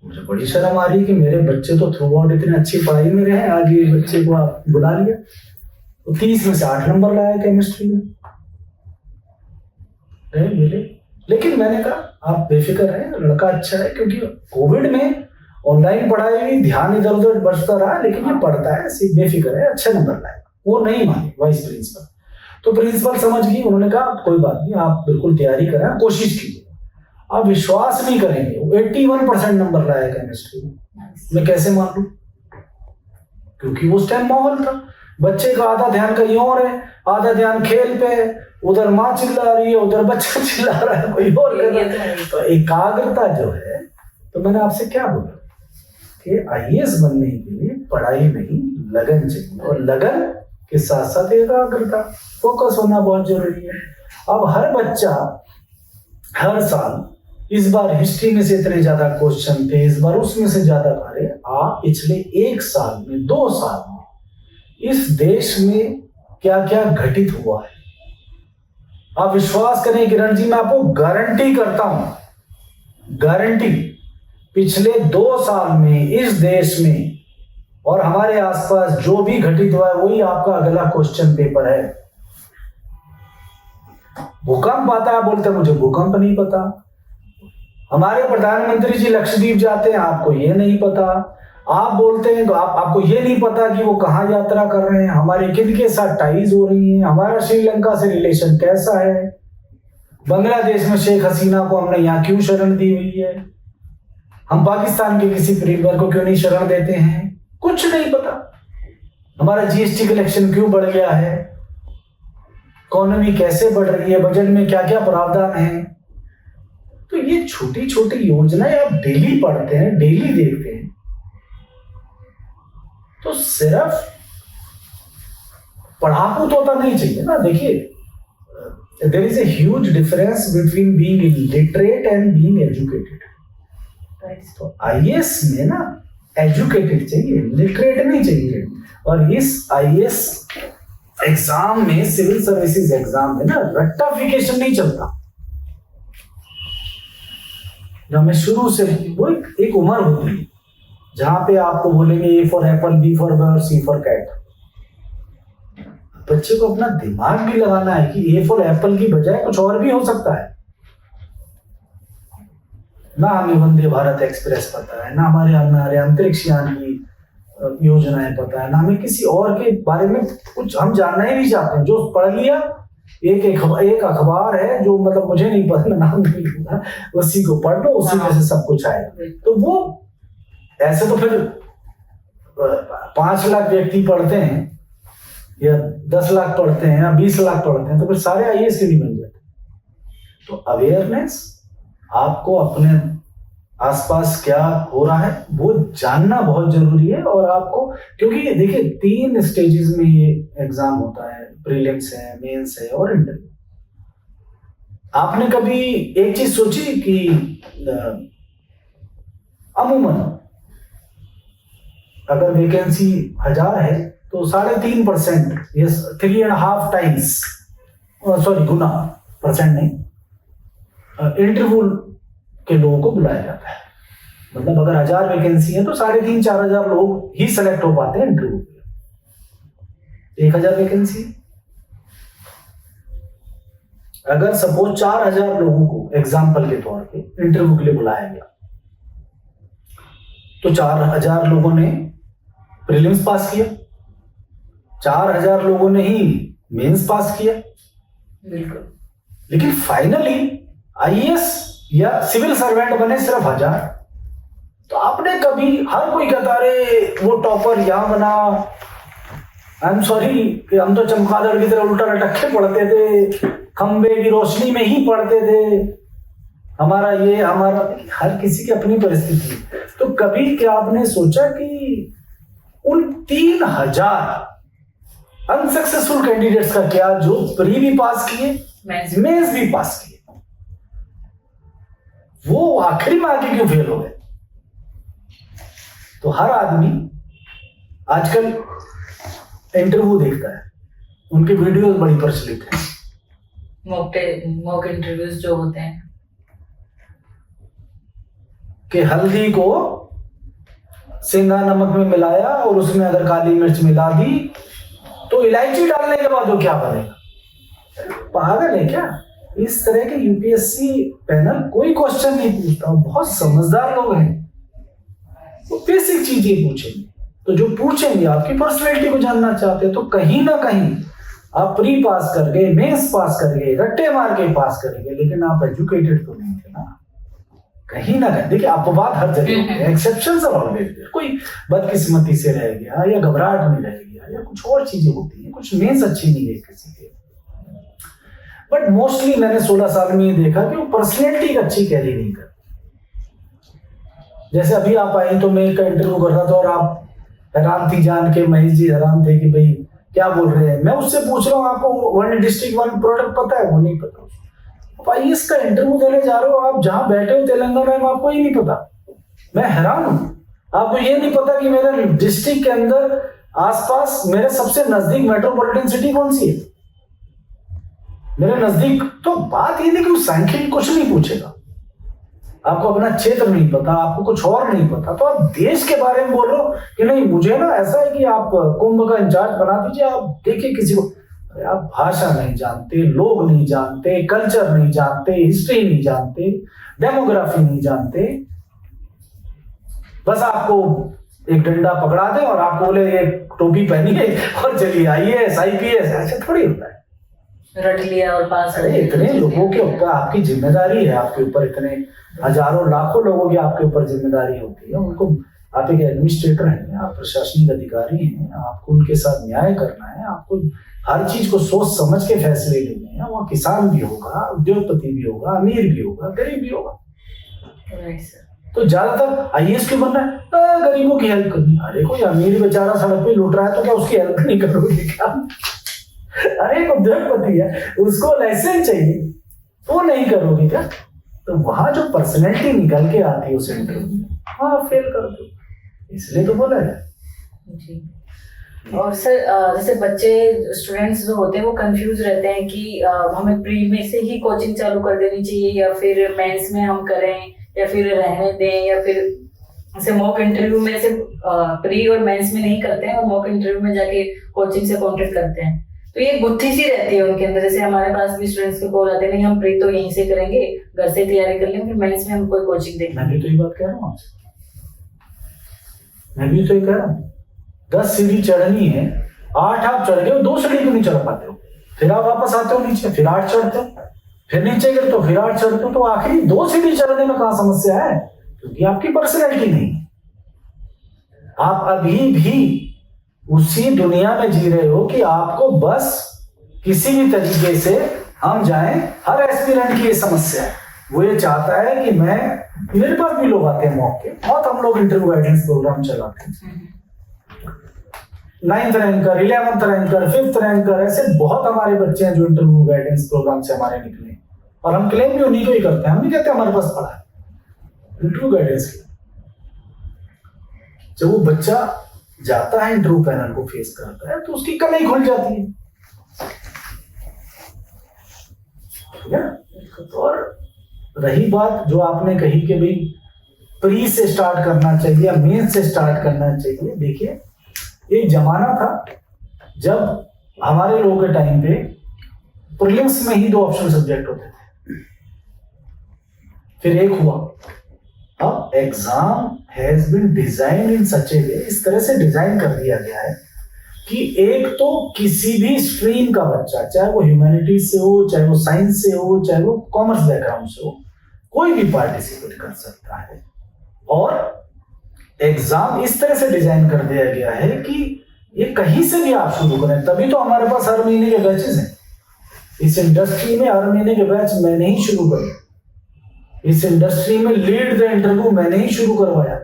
मुझे बड़ी शर्म आ रही कि मेरे बच्चे तो थ्रू आउट इतने अच्छी पढ़ाई में रहे, आज ये बच्चे को आप बुला लिया। तो 30 में से 8 नंबर लाया केमिस्ट्री में, मिले। लेकिन मैंने कहा आप बेफिक्र रहें, लड़का अच्छा है, क्योंकि कोविड में ऑनलाइन पढ़ाई ध्यान इधर उधर बचता रहा, लेकिन ये पढ़ता है, बेफिक्र है, अच्छे नंबर लाएगा। वो नहीं माने वाइस प्रिंसिपल, तो प्रिंसिपल समझ गई, उन्होंने कहा कोई बात नहीं, आप बिल्कुल तैयारी करें, कोशिश कीजिए। आप विश्वास नहीं करेंगे, वो 81% नंबर लाया केमिस्ट्री में। मैं कैसे मान लूं? क्योंकि उस टाइम माहौल था, बच्चे का आधा ध्यान कहीं और है, आधा ध्यान खेल पे है, उधर माँ चिल्ला रही है, उधर बच्चा चिल्ला रहा है, कोई और कर रहा है। तो एकाग्रता जो है, तो मैंने आपसे क्या बोला कि आईएएस बनने के लिए पढ़ाई नहीं, लगन चाहिए, और लगन के साथ साथ एकाग्रता, फोकस होना बहुत जरूरी है। अब हर बच्चा हर साल, इस बार हिस्ट्री में से इतने ज्यादा क्वेश्चन थे, इस बार उसमें से ज्यादा कार्य, आप पिछले 1 साल में, 2 साल में इस देश में क्या क्या घटित हुआ है, आप विश्वास करें किरण जी, मैं आपको गारंटी करता हूं, गारंटी, पिछले 2 साल में इस देश में और हमारे आसपास जो भी घटित हुआ है, वही आपका अगला क्वेश्चन पेपर है। भूकंप आता है, बोलते मुझे भूकंप नहीं पता। हमारे प्रधानमंत्री जी लक्षद्वीप जाते हैं, आपको ये नहीं पता। आप बोलते हैं तो आपको ये नहीं पता कि वो कहाँ यात्रा कर रहे हैं, हमारे किन के साथ टाइज हो रही हैं, हमारा श्रीलंका से रिलेशन कैसा है, बांग्लादेश में शेख हसीना को हमने यहाँ क्यों शरण दी हुई है, हम पाकिस्तान के किसी परिवार को क्यों नहीं शरण देते हैं, कुछ नहीं पता। हमारा जीएसटी कलेक्शन क्यों बढ़ गया है, इकोनॉमी कैसे बढ़ रही है, बजट में क्या क्या प्रावधान है। तो ये छोटी छोटी योजनाएं आप डेली पढ़ते हैं, डेली देखते हैं, तो सिर्फ पढ़ाकू तोता नहीं चाहिए ना। देखिए there is a huge difference between being illiterate and being educated. तो आईएएस में ना एजुकेटेड चाहिए, लिटरेट नहीं चाहिए। और इस आईएएस एग्जाम में, सिविल सर्विसेज एग्जाम में ना रट्टाफिकेशन नहीं चलता। जब मैं शुरू से, वो एक उम्र होती है जहां पे आपको बोलेंगे A for apple, B for bird, C for cat. बच्चे को अपना दिमाग भी लगाना है कि ए फॉर एप्पल की बजाय कुछ और भी हो सकता है। ना हमें वंदे भारत एक्सप्रेस पता है, ना हमारे अंतरिक्ष यान की योजनाएं पता है, ना हमें किसी और के बारे में कुछ हम जानना ही नहीं चाहते। जो पढ़ लिया, एक अखबार है जो मतलब मुझे नहीं पता, नाम नहीं लूंगा, उसी को पढ़ लो, उसी में से सब कुछ आएगा। तो वो ऐसे तो फिर 5 लाख व्यक्ति पढ़ते हैं या 10 लाख पढ़ते हैं या 20 लाख पढ़ते हैं, तो फिर सारे आईएएस क्यों नहीं बन जाते? तो अवेयरनेस, आपको अपने आसपास क्या हो रहा है वो जानना बहुत जरूरी है। और आपको, क्योंकि देखिए 3 स्टेजेस में ये एग्जाम होता है, प्रीलिम्स है, मेंस है और इंटरव्यू। आपने कभी एक चीज सोची कि अमूमन अगर वैकेंसी 1000 है तो 3.5%, ये 3.5 टाइम्स, सॉरी गुना, परसेंट नहीं, इंटरव्यू के लोगों को बुलाया जाता है। मतलब अगर 1000 वैकेंसी है तो 3,500-4,000 लोग ही सेलेक्ट हो पाते हैं इंटरव्यू के। 1000 वैकेंसी, अगर सपोज 4000 लोगों को एग्जाम्पल के तौर पे इंटरव्यू के लिए बुलाया गया, तो 4000 लोगों ने प्रीलिम्स पास किया, 4000 लोगों ने ही मेंस पास किया। बिल्कुल। लेकिन फाइनली आईएएस या सिविल सर्वेंट बने सिर्फ 1000। तो आपने कभी, हर कोई कहता अरे वो टॉपर यहां बना, आई एम सॉरी कि हम तो चमगादड़ की तरह उल्टा लटक के पढ़ते थे, खंबे की रोशनी में ही पढ़ते थे, हमारा हर किसी की अपनी परिस्थिति। तो कभी क्या आपने सोचा कि उन 3000 अनसक्सेसफुल कैंडिडेट्स का क्या, जो प्री भी पास किए, मेंस भी पास किए, वो आखिरी में आके क्यों फेल हो गए? तो हर आदमी आजकल इंटरव्यू देखता है, उनकी वीडियोस बड़ी प्रचलित है, मॉक इंटरव्यूज जो होते हैं कि हल्दी को सेंधा नमक में मिलाया और उसमें अगर काली मिर्च मिला दी तो इलायची डालने के बाद वो क्या बनेगा? पागल है क्या? इस तरह के यूपीएससी पैनल कोई क्वेश्चन नहीं पूछता, बहुत समझदार लोग हैं, वो बेसिक चीजें पूछेंगे। तो जो पूछेंगे आपकी पर्सनैलिटी को जानना चाहते हैं, तो कहीं ना कहीं आप प्री पास कर गए, मेंस पास कर गए, रट्टे मार के पास कर गए, लेकिन आप एजुकेटेड तो नहीं थे ना। कहीं ना कहीं देखिए अपवाद हर जगह होते हैं, एक्सेप्शंस आर ऑलवेज देयर। कोई बदकिस्मती से रह गया या घबराहट में रह गया या कुछ और चीजें होती हैं, कुछ मेंस अच्छी नहीं गई किसी के। बट मोस्टली मैंने 16 साल में ये देखा कि वो पर्सनैलिटी अच्छी कैरी नहीं करती। जैसे अभी आप आई तो मैं एक इंटरव्यू कर रहा था और आप हैरान थी जान के, महेश जी हैरान थे कि भाई क्या बोल रहे हैं। मैं उससे पूछ रहा हूँ आपको 1 डिस्ट्रिक्ट 1 प्रोडक्ट पता है? वो नहीं पता। भाई इसका इंटरव्यू देने जा रहे हो, आप जहां बैठे हो तेलंगाना में, आपको ये नहीं पता। मैं हैरान हूं, आपको ये नहीं पता कि मेरे डिस्ट्रिक्ट के अंदर आसपास मेरे सबसे नजदीक मेट्रोपॉलिटन सिटी कौन सी है? मेरे नजदीक। तो बात ये नहीं कि सांख्यिकी कुछ नहीं पूछेगा, आपको अपना क्षेत्र नहीं पता, आपको कुछ और नहीं पता, तो आप देश के बारे में बोलो कि नहीं मुझे ना ऐसा है कि आप कुंभ का इंचार्ज बना दीजिए। आप देखिए किसी को, आप भाषा नहीं जानते, लोग नहीं जानते, कल्चर नहीं जानते, हिस्ट्री नहीं जानते, डेमोग्राफी नहीं जानते, बस आपको एक डंडा पकड़ा दे और आपको बोले ये टोपी पहनिए और चलिए आईएएस आईपीएस, ऐसे थोड़ी होता है। रट लिया और पास। अरे इतने लोगों के ऊपर आपकी जिम्मेदारी है, आपके ऊपर इतने हजारों लाखों लोगों की आपके ऊपर जिम्मेदारी होती है। उनको, आप एक एडमिनिस्ट्रेटर हैं, आप प्रशासनिक अधिकारी हैं, आपको उनके साथ न्याय करना है, आपको हर चीज को सोच समझ के फैसले लेने हैं। वहाँ किसान भी होगा, उद्योगपति भी होगा, अमीर भी होगा, गरीब भी होगा। तो ज्यादातर आईएएस क्यों बनना है? गरीबों की हेल्प करनी। अरे कोई अमीर बेचारा सड़क पे लूट रहा है तो क्या उसकी हेल्प नहीं करोगे क्या? अरे एक उद्योगपति है, उसको लाइसेंस चाहिए, वो नहीं करोगे क्या? तो वहां जो पर्सनैलिटी निकल के आती है उस इंटरव्यू में, हाँ फेल कर दो, इसलिए तो बोला है जी। और सर जैसे बच्चे स्टूडेंट्स जो होते हैं वो कंफ्यूज रहते हैं कि हमें प्री में से ही कोचिंग चालू कर देनी चाहिए या फिर मेंस में हम करें या फिर रहने दें, या फिर जैसे मॉक इंटरव्यू में से प्री और मेंस में नहीं करते हैं और मॉक इंटरव्यू में जाके कोचिंग से कांटेक्ट करते हैं। तो ये गुत्थी सी रहती है उनके अंदर। जैसे हमारे पास भी स्टूडेंट्स के कॉल आते हैं, नहीं हम प्री तो यहीं से करेंगे, घर से तैयारी कर लेंगे, फिर मेंस में हम कोई कोचिंग देखेंगे। मैं भी तो ये बात कह रहा हूँ आपसे, मैं भी तो ये कह रहा हूँ 10 सीढ़ी चढ़नी है, 8 आप चढ़ गए, 2 सीढ़ी क्यों नहीं चढ़ पाते हो? फिर आप वापस आते हो नीचे, फिर 8 चढ़ते हो, फिर नीचे गिरते हो, फिर 8 चढ़ते हो, तो आखिरी 2 सीढ़ी चढ़ने में कहाँ समस्या है? क्योंकि आपकी पर्सनैलिटी नहीं है। आप अभी भी उसी दुनिया में जी रहे हो कि आपको बस किसी भी तरीके से हम जाएं। हर एस्पिरेंट की ये समस्या है, वो ये चाहता है कि मेरे पास भी लोग आते हैं मौके, बहुत हम लोग इंटरव्यू गाइडेंस प्रोग्राम चलाते हैं, 9th ranker, 11th ranker, 5th ranker, ऐसे बहुत हमारे बच्चे हैं जो इंटरव्यू गाइडेंस प्रोग्राम से हमारे निकले, और हम क्लेम भी उन्हीं को ही करते हैं। हम नहीं कहते हमारे पास पढ़ा है इंटरव्यू गाइडेंस की। जब वो बच्चा जाता है इंटरव्यू पैनल को फेस करता है तो उसकी कलई खुल जाती है, ठीक है? और रही बात जो आपने कही कि भाई प्री से स्टार्ट करना चाहिए या मेन से स्टार्ट करना चाहिए, देखिए एक जमाना था जब हमारे लोगों के टाइम पे प्रीलिम्स में ही 2 ऑप्शन सब्जेक्ट होते थे, फिर एक हुआ। अब exam has been design in such a way, इस तरह से डिजाइन कर दिया गया है कि एक तो किसी भी स्ट्रीम का बच्चा, चाहे वो ह्यूमैनिटीज से हो, चाहे वो साइंस से हो, चाहे वो कॉमर्स बैकग्राउंड से हो, कोई भी पार्टिसिपेट कर सकता है। और एग्जाम इस तरह से डिजाइन कर दिया गया है कि ये कहीं से भी आप शुरू करें। तभी तो हमारे पास हर महीने के बैचेस हैं। इस इंडस्ट्री में हर महीने के बैच मैंने ही शुरू करे, इस इंडस्ट्री में लीड द इंटरव्यू मैंने ही शुरू करवाया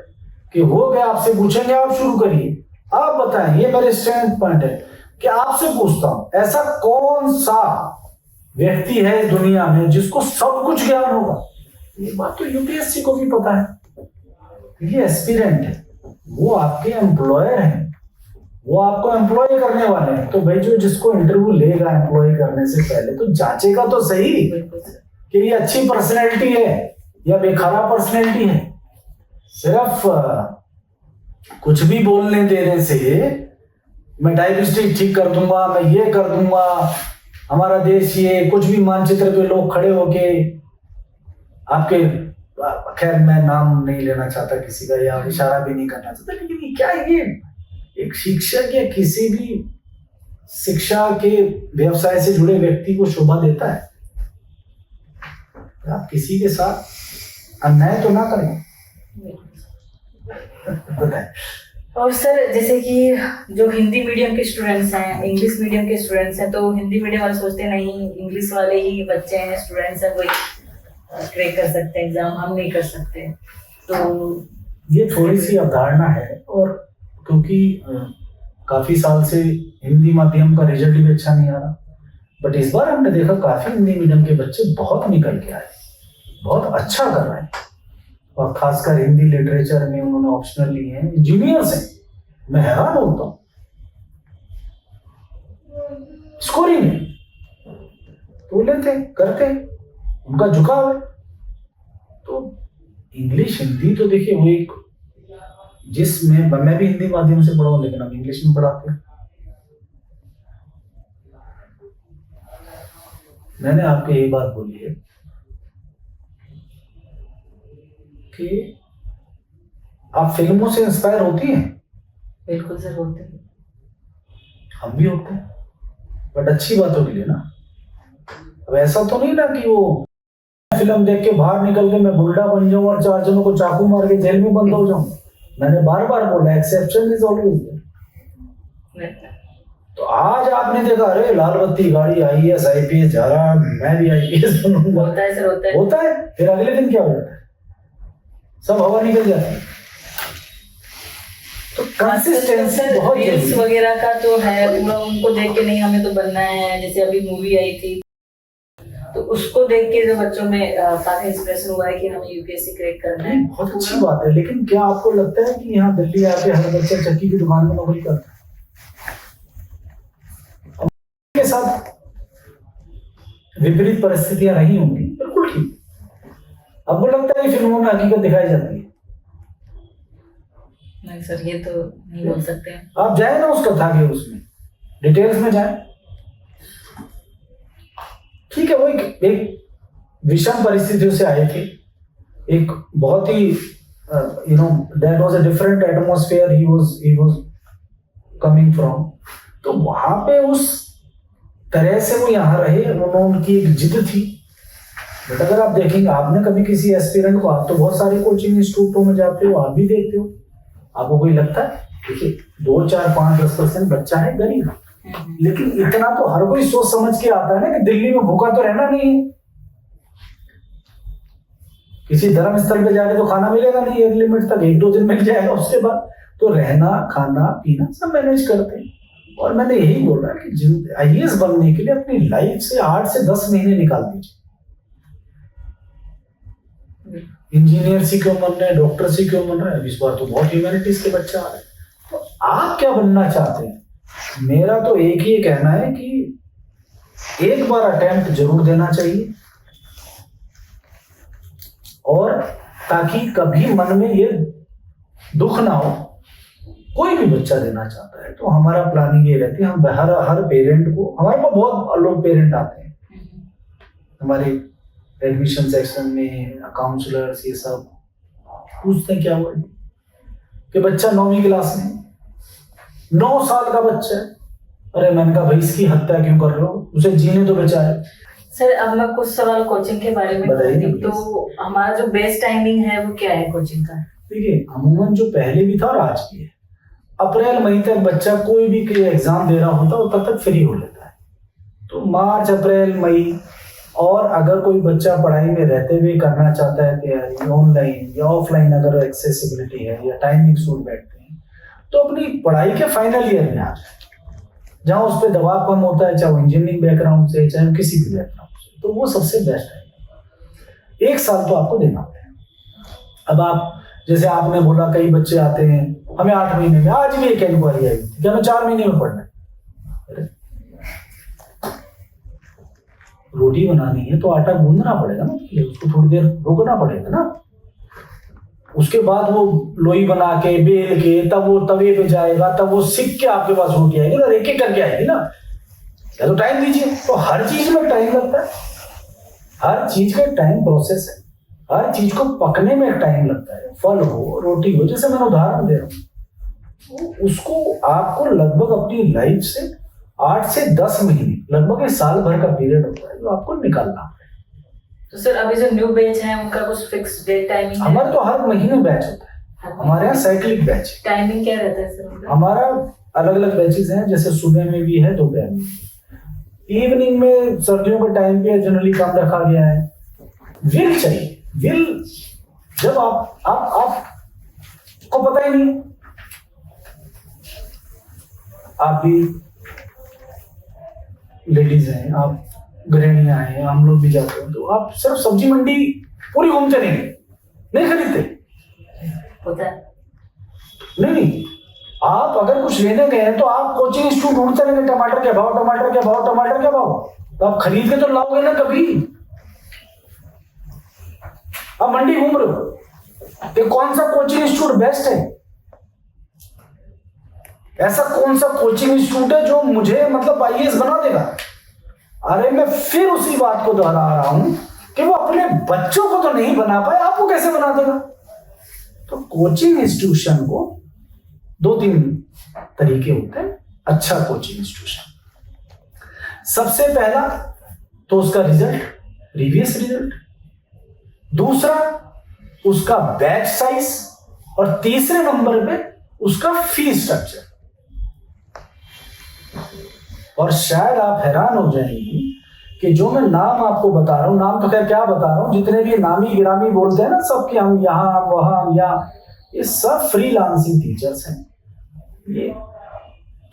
कि वो क्या आपसे पूछेंगे, आप शुरू करिए, आप बताएं। ये मेरे स्टैंड पॉइंट है कि आपसे पूछता हूं ऐसा कौन सा व्यक्ति है इस दुनिया में जिसको सब कुछ ज्ञान होगा। ये बात तो यूपीएससी को भी पता है। ये एस्पिरेंट है, वो आपके एम्प्लॉयर हैं, वो आपको एम्प्लॉय करने वाले हैं। तो भाई जो जिसको इंटरव्यू लेगा एम्प्लॉय करने से पहले तो जांचेगा तो सही कि ये अच्छी पर्सनैलिटी है या बेखराब पर्सनैलिटी है। सिर्फ कुछ भी बोलने देने से मैं डायबिटीज ठीक कर दूंगा, मैं ये कर दूंगा, हमारा देश ये, कुछ भी मानचित्र पे लोग खड़े होके आपके, खैर मैं नाम नहीं लेना चाहता किसी का या इशारा भी नहीं करना चाहता, लेकिन क्या ये एक शिक्षक या किसी भी शिक्षा के व्यवसाय से जुड़े व्यक्ति को शोभा देता है? आप किसी के साथ अन्याय तो ना करें। बताएं। और सर जैसे कि जो हिंदी मीडियम के स्टूडेंट्स हैं, इंग्लिश मीडियम के स्टूडेंट्स हैं, तो हिंदी मीडियम वाले सोचते हैं नहीं इंग्लिश वाले ही बच्चे हैं, स्टूडेंट्स हैं, कोई क्रैक कर सकते हैं एग्जाम, हम नहीं कर सकते। तो ये थोड़ी सी अवधारणा है, और क्योंकि काफी साल से हिंदी माध्यम का रिजल्ट भी अच्छा नहीं आ रहा, बट इस बार हमने देखा काफी हिंदी मीडियम के बच्चे बहुत निकल के आए, बहुत अच्छा कर रहे हैं, और खासकर हिंदी लिटरेचर में उन्होंने ऑप्शनल लिए हैं, इंजीनियर्स हैं। मैं हैरान होता हूँ स्कोरिंग में, तो लेते करते उनका झुकाव है। तो इंग्लिश हिंदी तो देखिए वो एक, जिसमें मैं भी हिंदी माध्यम से पढ़ा हूं लेकिन हम इंग्लिश में पढ़ाते हैं। मैंने आपको यही बात बोली है कि आप फिल्मों से इंस्पायर होती हैं? बिल्कुल सर होते हैं, हम भी होते हैं, बट अच्छी बातों के लिए ना। अब ऐसा तो नहीं ना कि वो फिल्म देख के बाहर निकल के मैं बुल्ढा बन जाऊं और 4 जनों को चाकू मार के जेल में बंद हो जाऊं। मैंने बार बार बोला एक्सेप्शन इज ऑलवेज देयर। तो आज आपने देखा अरे लाल बत्ती गाड़ी आईएएस आईपीएस जा रहा, मैं भी आईपीएस बनूंगा। होता है सर, होता है। होता है, फिर अगले दिन क्या हो जाता है? सब हवा निकल जाती है। तो कंसिस्टेंसी बहुत रील्स जरूरी है। वगैरह का तो है पूरा, उनको देख के नहीं हमें तो बनना है। जैसे अभी मूवी आई थी तो उसको देख के जो बच्चों में काफी इंस्पिरेशन हुआ है कि हमें यूपीएससी क्रैक करना है। बहुत अच्छी बात है, लेकिन क्या आपको लगता है कि यहाँ दिल्ली आके हर बच्चा चक्की की दुकान में नौकरी करता है? के साथ विपरीत परिस्थितियां रही होंगी, बिल्कुल ठीक। आपको लगता है कि फिल्मों में हकीकत दिखाई जाती है? नहीं सर, ये तो नहीं बोल सकते हैं। आप जाए ना उस कथा के उसमें डिटेल्स में जाए। ठीक है, वो एक विषम परिस्थितियों से आए थे, एक बहुत ही that was a different atmosphere ही वाज कमिंग फ्रॉम। तो वहां पे उस तरह से वो यहाँ रहे, उनकी एक जिद थी। बट अगर आप देखेंगे, आपने कभी किसी एस्पिरेंट को, आप तो बहुत सारे कोचिंग इंस्टीट्यूटों में जाते हो, आप भी देखते हो, आपको कोई लगता है? देखिए 2, 4, 5, 10% बच्चा है गरीब, लेकिन इतना तो हर कोई सोच समझ के आता है ना कि दिल्ली में भूखा तो रहना नहीं है। किसी धर्म स्थल पे जाके तो खाना मिलेगा नहीं एक लिमिट तक, 1-2 दिन मिल जाएगा, उसके बाद तो रहना खाना पीना सब मैनेज करते हैं। और मैंने यही बोला कि IAS बनने के लिए अपनी लाइफ से 8 से 10 महीने निकाल दीजिए। इंजीनियर सी क्यों बन रहे हैं, डॉक्टर सी क्यों बन रहे हैं, इस बार तो बहुत ह्यूमैनिटीज के बच्चे आ रहे हैं। तो आप क्या बनना चाहते हैं? मेरा तो एक ही कहना है कि एक बार अटेम्प्ट जरूर देना चाहिए, और ताकि कभी मन में ये दुख ना हो। कोई भी बच्चा देना चाहता है तो हमारा प्लानिंग ये रहती है, हम हर पेरेंट को, हमारे पास बहुत लोग पेरेंट आते हैं हमारे एडमिशन सेक्शन में, काउंसलर्स ये सब पूछते हैं क्या हुआ कि बच्चा 9वीं क्लास में, 9 साल का बच्चा है। अरे मैंने कहा भाई इसकी हत्या क्यों कर रहे हो, उसे जीने तो बचाए। सर अब मैं कुछ सवाल कोचिंग के बारे में बताइए। तो हमारा जो बेस्ट टाइमिंग है वो क्या है कोचिंग का? देखिए अमूमन जो पहले भी था और आज भी है, अप्रैल मई तक बच्चा कोई भी एग्जाम दे रहा होता है तब तक फ्री हो लेता है। तो मार्च अप्रैल मई, और अगर कोई बच्चा पढ़ाई में रहते हुए करना चाहता है तैयारी, ऑनलाइन या ऑफलाइन अगर एक्सेसिबिलिटी है या टाइमिंग सूट बैठते हैं, तो अपनी पढ़ाई के फाइनल ईयर में आ जाए, जहाँ उस पर दबाव कम होता है, चाहे वो इंजीनियरिंग बैकग्राउंड से चाहे किसी भी बैकग्राउंड से, तो वो सबसे बेस्ट है। 1 साल तो आपको देना पड़ेगा। अब आप जैसे आपने बोला कई बच्चे आते हैं हमें 8 महीने में, आज भी एक इंक्वायरी आई कि हमें 4 महीने में पढ़ना है। रोटी बनानी है तो आटा गूंदना पड़ेगा ना, उसको थोड़ी देर रोकना पड़ेगा ना, उसके बाद वो लोई बना के बेल के तब वो तवे पे जाएगा, तब वो सिक के आपके पास रोटी आएगी ना, एक एक करके आएगी ना। या तो टाइम दीजिए। तो हर चीज में टाइम लगता है, हर चीज का टाइम प्रोसेस है, हर चीज को पकने में टाइम लगता है। फल हो रोटी हो, जैसे मैंने उदाहरण दे रहा हूँ, उसको आपको लगभग अपनी लाइफ से 8 से 10 महीने, लगभग 1 साल भर का पीरियड होता है जो आपको निकालना है। तो सर अभी जो न्यू बैच है उनका कुछ फिक्स डेट टाइमिंग है? हमारा तो हर महीने बैच होता है, हमारे यहाँ साइक्लिक बैच है। टाइमिंग क्या रहता है सर उनका? हमारा अलग अलग बैचेस हैं, जैसे सुबह में भी है, दोपहर में, इवनिंग में सर्दियों के टाइम पे जनरली कम रखा गया है। विल चाहिए, विल। जब आप को पता ही नहीं, आप भी लेडीज हैं, आप गृहिणियां हैं, हम लोग भी जाते हैं, तो आप सिर्फ सब्जी मंडी पूरी घूमते नहीं खरीदते होता है? नहीं, आप अगर कुछ लेने गए हैं तो आप कोचिंग इंस्टीट्यूट ढूंढते रहेंगे, टमाटर क्या भाव, टमाटर क्या भाव, टमाटर क्या भाव, तो आप खरीद के तो लाओगे ना कभी। आप मंडी घूम रहे हो कि कौन सा कोचिंग इंस्टीट्यूट बेस्ट है, ऐसा कौन सा कोचिंग इंस्टीट्यूट है जो मुझे मतलब IAS बना देगा। अरे मैं फिर उसी बात को दोहरा रहा हूं कि वो अपने बच्चों को तो नहीं बना पाए, आपको कैसे बना देगा। तो कोचिंग इंस्टीट्यूशन को 2-3 तरीके होते हैं अच्छा कोचिंग इंस्टीट्यूशन। सबसे पहला तो उसका रिजल्ट, प्रीवियस रिजल्ट, दूसरा उसका बैच साइज, और तीसरे नंबर पे उसका फीस स्ट्रक्चर। और शायद आप हैरान हो जाएंगी कि जो मैं नाम आपको बता रहा हूँ, नाम तो खैर क्या बता रहा हूँ, जितने भी नामी गिरामी बोलते हैं ना सब कि हम यहाँ वहाँ हम यहाँ, ये सब फ्रीलांसिंग टीचर्स हैं। ये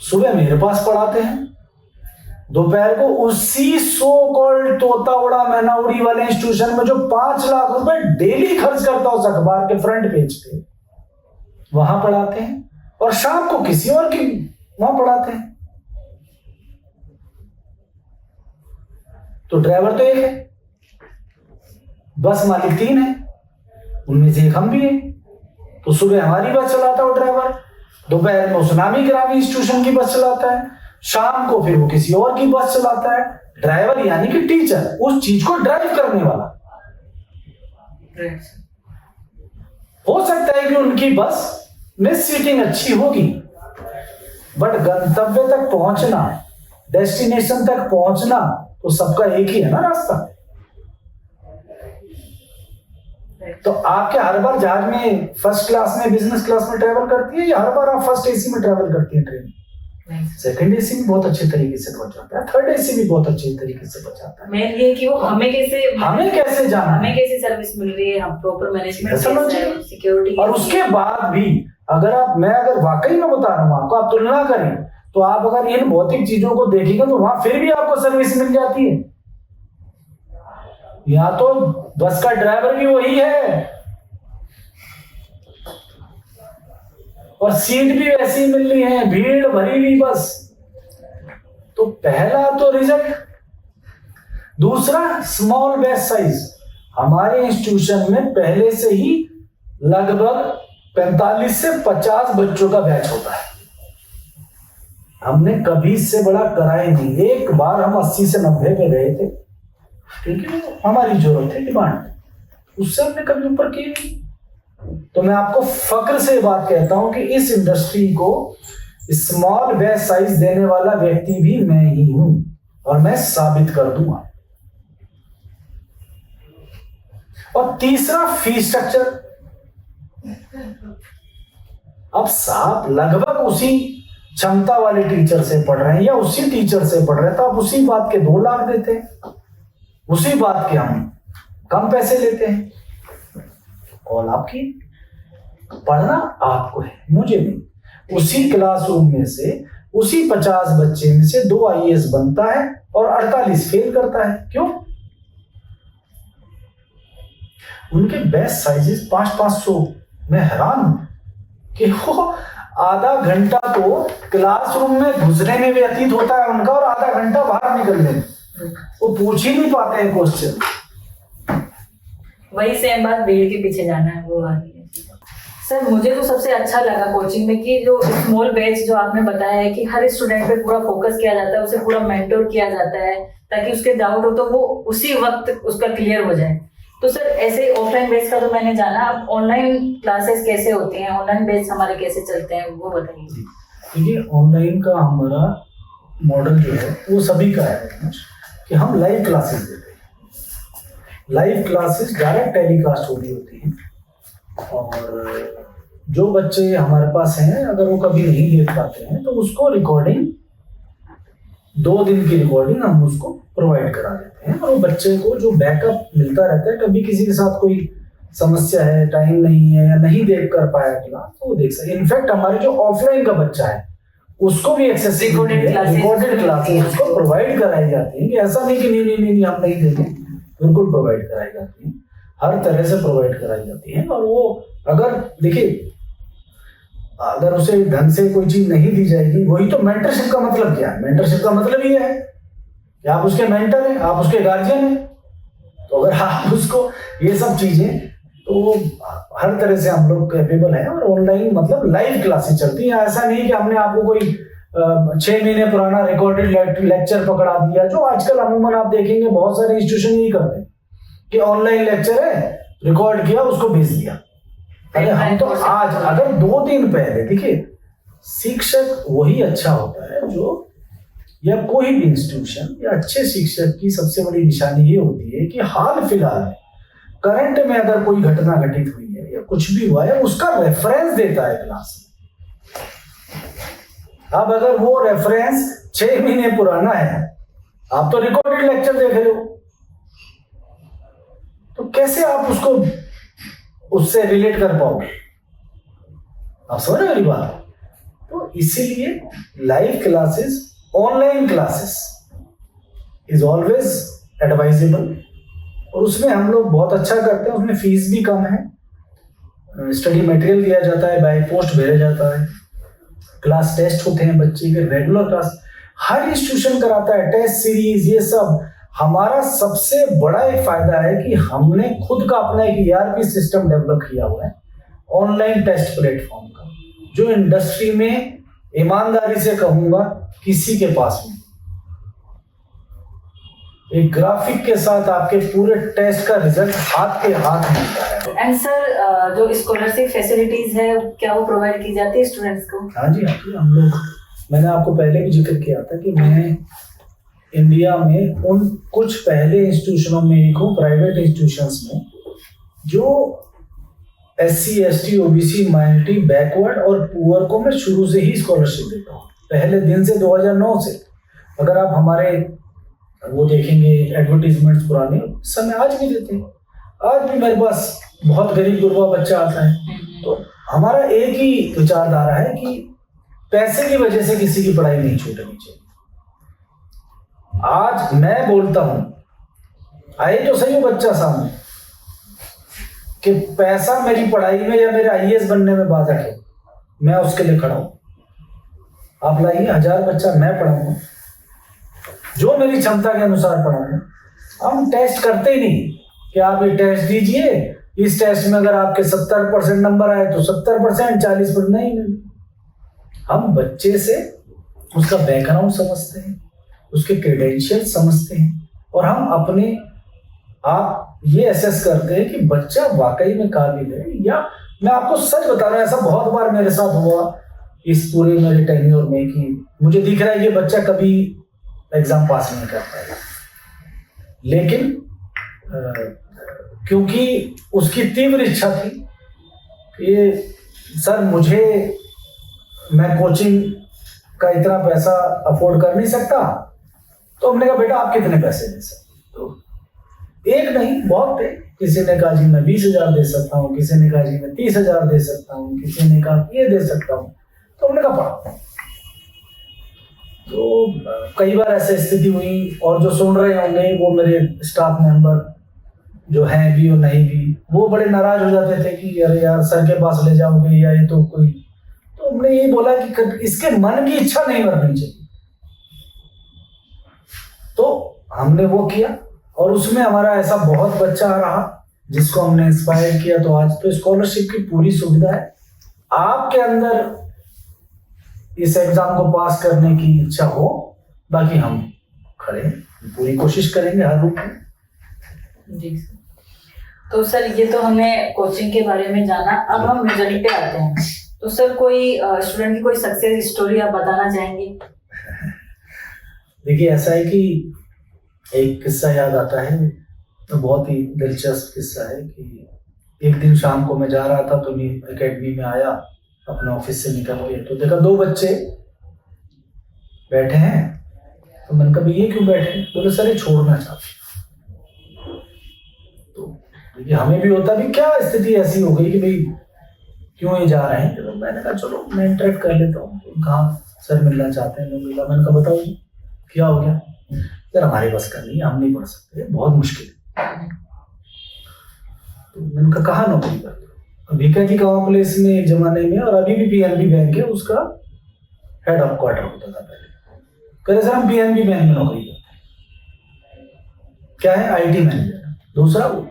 सुबह मेरे पास पढ़ाते हैं, दोपहर को उसी सो कॉल्ड तोता उड़ा मैना उड़ी वाले इंस्टीट्यूशन में जो 5 लाख रुपए डेली खर्च करता उस अखबार के फ्रंट पेज पे, वहां पढ़ाते हैं, और शाम को किसी और की वहां पढ़ाते हैं। तो ड्राइवर तो एक है, बस मालिक 3 है, उनमें से एक हम भी है। तो सुबह हमारी बस चलाता है वो ड्राइवर, दोपहर में उस नामी गिरामी इंस्टीट्यूशन की बस चलाता है, शाम को फिर वो किसी और की बस चलाता है। ड्राइवर यानी कि टीचर, उस चीज को ड्राइव करने वाला। हो सकता है कि उनकी बस में सीटिंग अच्छी होगी, बट गंतव्य तक पहुंचना, डेस्टिनेशन तक पहुंचना तो सबका एक ही है ना रास्ता। तो आपके हर बार जहाज में फर्स्ट क्लास में, बिजनेस क्लास में ट्रेवल करती है, या हर बार आप फर्स्ट एसी में ट्रेवल करती है ट्रेन? सेकंड एसी भी बहुत अच्छे तरीके से पहुंचाता है, थर्ड एसी भी बहुत अच्छे तरीके से पहुंचाता है। मेन ये कि वो हमें कैसे जाना, हमें कैसी सर्विस मिल रही है, हम प्रॉपर मैनेजमेंट, सिक्योरिटी, और उसके बाद भी अगर वाकई में बता रहा हूँ आपको, आप तुलना करें तो आप अगर इन भौतिक चीजों को देखेंगे तो वहां फिर भी आपको सर्विस मिल जाती है। यहाँ तो बस का ड्राइवर भी वही है और सीट भी वैसी मिल रही है, भीड़ भरी हुई बस। तो पहला तो रिजल्ट। दूसरा, स्मॉल बैच साइज। हमारे इंस्टीट्यूशन में पहले से ही लगभग 45 से 50 बच्चों का बैच होता है। हमने कभी इससे बड़ा कराया नहीं। एक बार हम 80 से 90 पे गए थे, क्योंकि हमारी जरूरत है, डिमांड, उससे हमने कभी ऊपर की नहीं। तो मैं आपको फक्र से बात कहता हूं कि इस इंडस्ट्री को स्मॉल बैच साइज देने वाला व्यक्ति भी मैं ही हूं, और मैं साबित कर दूंगा। और तीसरा, फी स्ट्रक्चर। अब साहब लगभग उसी क्षमता वाले टीचर से पढ़ रहे हैं या उसी टीचर से पढ़ रहे हैं, तो आप उसी बात के 2 लाख देते हैं, उसी बात के हम कम पैसे लेते हैं। कॉल आपकी, पढ़ना आपको है, मुझे नहीं। उसी क्लासरूम में से उसी 50 बच्चे में से 2 IAS बनता है और 48 फेल करता है। क्यों? उनके बेस्ट साइजेस 500-500। मैं हैरान हूं कि वो आधा घंटा तो क्लासरूम में घुसने में व्यतीत होता है उनका, और आधा घंटा बाहर निकलने में। वो पूछ ही नहीं पाते हैं क्वेश्चन। वही सेम बात, भीड़ के पीछे जाना है, वो वाली है। सर, मुझे तो सबसे अच्छा लगा कोचिंग में कि जो स्मॉल बैच जो आपने बताया है कि हर स्टूडेंट पे पूरा फोकस किया जाता है, उसे पूरा मेंटोर किया जाता है, ताकि उसके डाउट हो तो वो उसी वक्त उसका क्लियर हो जाए। तो सर, ऐसे ऑफलाइन बैच का तो मैंने जाना, अब ऑनलाइन क्लासेस कैसे होती हैं, ऑनलाइन बैच हमारे कैसे चलते हैं, वो बताइए। देखिए, ऑनलाइन का हमारा मॉडल जो है वो सभी का है कि हम लाइव क्लासेस देते हैं। लाइव क्लासेस डायरेक्ट टेलीकास्ट हो रही होती हैं, और जो बच्चे हमारे पास हैं अगर वो कभी नहीं देख पाते हैं तो उसको रिकॉर्डिंग, 2 दिन की रिकॉर्डिंग हम उसको प्रोवाइड करा देते हैं, और वो बच्चे को जो बैकअप मिलता रहता है, कभी किसी के साथ कोई समस्या है, टाइम नहीं है या नहीं देख कर पाया क्लास, तो वो देख सकते। इनफैक्ट हमारे जो ऑफलाइन का बच्चा है उसको भी एक्सेस रिकॉर्डेड क्लासेस उसको प्रोवाइड कराई जाती है, कि ऐसा नहीं कि नहीं हम नहीं देंगे, बिल्कुल प्रोवाइड कराई जाती है, हर तरह से प्रोवाइड कराई जाती है। और वो अगर देखिए, अगर उसे ढंग से कोई चीज नहीं दी जाएगी, वही तो मेंटरशिप का मतलब क्या है। मेंटरशिप का मतलब ये है कि आप उसके मेंटर हैं, आप उसके गार्जियन हैं। तो अगर आप उसको ये सब चीजें, तो हर तरह से हम लोग कैपेबल हैं। और ऑनलाइन मतलब लाइव क्लासेस चलती हैं। ऐसा नहीं कि हमने आपको कोई 6 महीने पुराना रिकॉर्डेड लेक्चर पकड़ा दिया, जो आजकल अमूमन आप देखेंगे बहुत सारे इंस्टीट्यूशन यही करते हैं कि ऑनलाइन लेक्चर है, रिकॉर्ड किया, उसको भेज दिया। अरे हम तो आज, अगर 2 दिन पहले, देखिए, शिक्षक वही अच्छा होता है जो, या कोई भी इंस्टीट्यूशन या अच्छे शिक्षक की सबसे बड़ी निशानी ये होती है कि हाल फिलहाल करंट में अगर कोई घटना घटित हुई है या कुछ भी हुआ है, उसका रेफरेंस देता है क्लास में। अब अगर वो रेफरेंस 6 महीने पुराना है, आप तो रिकॉर्डेड लेक्चर देख रहे हो, तो कैसे आप उसको उससे रिलेट कर पाओगे? आप समझ रहे हो मेरी बात? तो इसीलिए live classes, online classes is always advisable, और उसमें हम लोग बहुत अच्छा करते हैं। उसमें फीस भी कम है, स्टडी मटेरियल दिया जाता है, बाय पोस्ट भेजा जाता है, क्लास टेस्ट होते हैं बच्चे के, रेगुलर क्लास हर इंस्टीट्यूशन कराता है, टेस्ट सीरीज, ये सब। हमारा सबसे बड़ा एक फायदा है कि हमने खुद का अपना एक ERP सिस्टम डेवलप किया हुआ है, ऑनलाइन टेस्ट प्लेटफॉर्म का, जो इंडस्ट्री में ईमानदारी से कहूंगा किसी के पास नहीं। एक ग्राफिक के साथ आपके पूरे टेस्ट का रिजल्ट हाथ के हाथ मिलता है। एंड सर, जो स्कॉलरशिप फैसिलिटीज है क्या वो प्रोवाइड की जाती है स्टूडेंट्स को? हाँ जी, हम लोग, मैंने आपको पहले भी जिक्र किया था कि मैं इंडिया में उन कुछ पहले इंस्टीट्यूशनों में एक हूँ, प्राइवेट इंस्टीट्यूशंस में, जो SC ST OBC minority, backward और पुअर को मैं शुरू से ही स्कॉलरशिप देता हूँ, पहले दिन से, 2009 से। अगर आप हमारे वो देखेंगे एडवर्टीजमेंट्स पुराने समय, आज भी देते हैं। आज भी मेरे पास बहुत गरीब गुरबा बच्चा आता है, तो हमारा एक ही विचारधारा है कि पैसे की वजह से किसी की पढ़ाई नहीं छूटनी चाहिए। आज मैं बोलता हूं, आए तो सही हो बच्चा सामने, कि पैसा मेरी पढ़ाई में या मेरे IAS बनने में बाधक है, मैं उसके लिए खड़ा हूं। आप लाइए 1000 बच्चा, मैं पढ़ाऊंगा जो मेरी क्षमता के अनुसार पढ़ाऊंगा। हम टेस्ट करते ही नहीं कि आप ये टेस्ट दीजिए, इस टेस्ट में अगर आपके 70% नंबर आए तो 70%, 40%, नहीं। हम बच्चे से उसका बैकग्राउंड समझते हैं, उसके क्रेडेंशियल समझते हैं, और हम अपने आप ये असेस करते हैं कि बच्चा वाकई में काबिल है। या मैं आपको सच बता रहा हूँ, ऐसा बहुत बार मेरे साथ हुआ इस पूरे मेरे टेन्योर में कि मुझे दिख रहा है ये बच्चा कभी एग्जाम पास नहीं कर पाएगा, लेकिन क्योंकि उसकी तीव्र इच्छा थी कि सर मैं कोचिंग का इतना पैसा अफोर्ड कर नहीं सकता, तो हमने कहा बेटा आप कितने पैसे दे सकते? तो एक नहीं, बहुत थे। किसी ने कहा जी मैं 20,000 दे सकता हूँ, किसी ने कहा जी मैं 30,000 दे सकता हूँ, किसी ने कहा ये दे सकता हूँ। तो हमने कहा पढ़ा। तो कई बार ऐसी स्थिति हुई, और जो सुन रहे होंगे वो मेरे स्टाफ मेंबर जो हैं भी और नहीं भी, वो बड़े नाराज हो जाते थे कि अरे यार सर के पास ले जाओगे या ये तो कोई। तो हमने यही बोला कि इसके मन की इच्छा नहीं मरनी चाहिए। तो हमने वो किया, और उसमें हमारा ऐसा बहुत बच्चा रहा जिसको हमने इंस्पायर किया। तो आज तो स्कॉलरशिप की पूरी सुविधा है। आपके अंदर इस एग्जाम को पास करने की इच्छा हो, बाकी हम खड़े हैं, पूरी कोशिश करेंगे हर रूप में। जी सर। तो सर ये तो हमने कोचिंग के बारे में जाना, अब हम रिजल्ट पे आते हैं। तो सर कोई स्टूडेंट की कोई सक्सेस स्टोरी आप बताना चाहेंगे? देखिए ऐसा है कि एक किस्सा याद आता है, तो बहुत ही दिलचस्प किस्सा है कि एक दिन शाम को मैं जा रहा था, तो एकेडमी में आया अपने ऑफिस से निकल के, तो देखा 2 बच्चे बैठे हैं। तो मैंने कहा ये क्यों बैठे? बोले सर ये छोड़ना चाहते। तो देखिए हमें भी होता भी, क्या स्थिति ऐसी हो गई कि भाई क्यों ये जा रहे हैं? तो मैंने कहा चलो मैं इंटरेक्ट कर लेता हूँ। कहाँ सर मिलना चाहते हैं? मिला। मैंने कहा बताओ जी क्या हो गया? सर हमारे बस का नहीं, हम नहीं पढ़ सकते, बहुत मुश्किल है। तो मैंने कहा कहाँ नौकरी करते हो? बीकाजी गाँव प्लेस में एक जमाने में, और अभी भी PNB बैंक है, उसका हेड ऑफ क्वार्टर होता था पहले। कहते सर हम PNB बैंक में नौकरी करते हैं। क्या है? IT manager. दूसरा वो।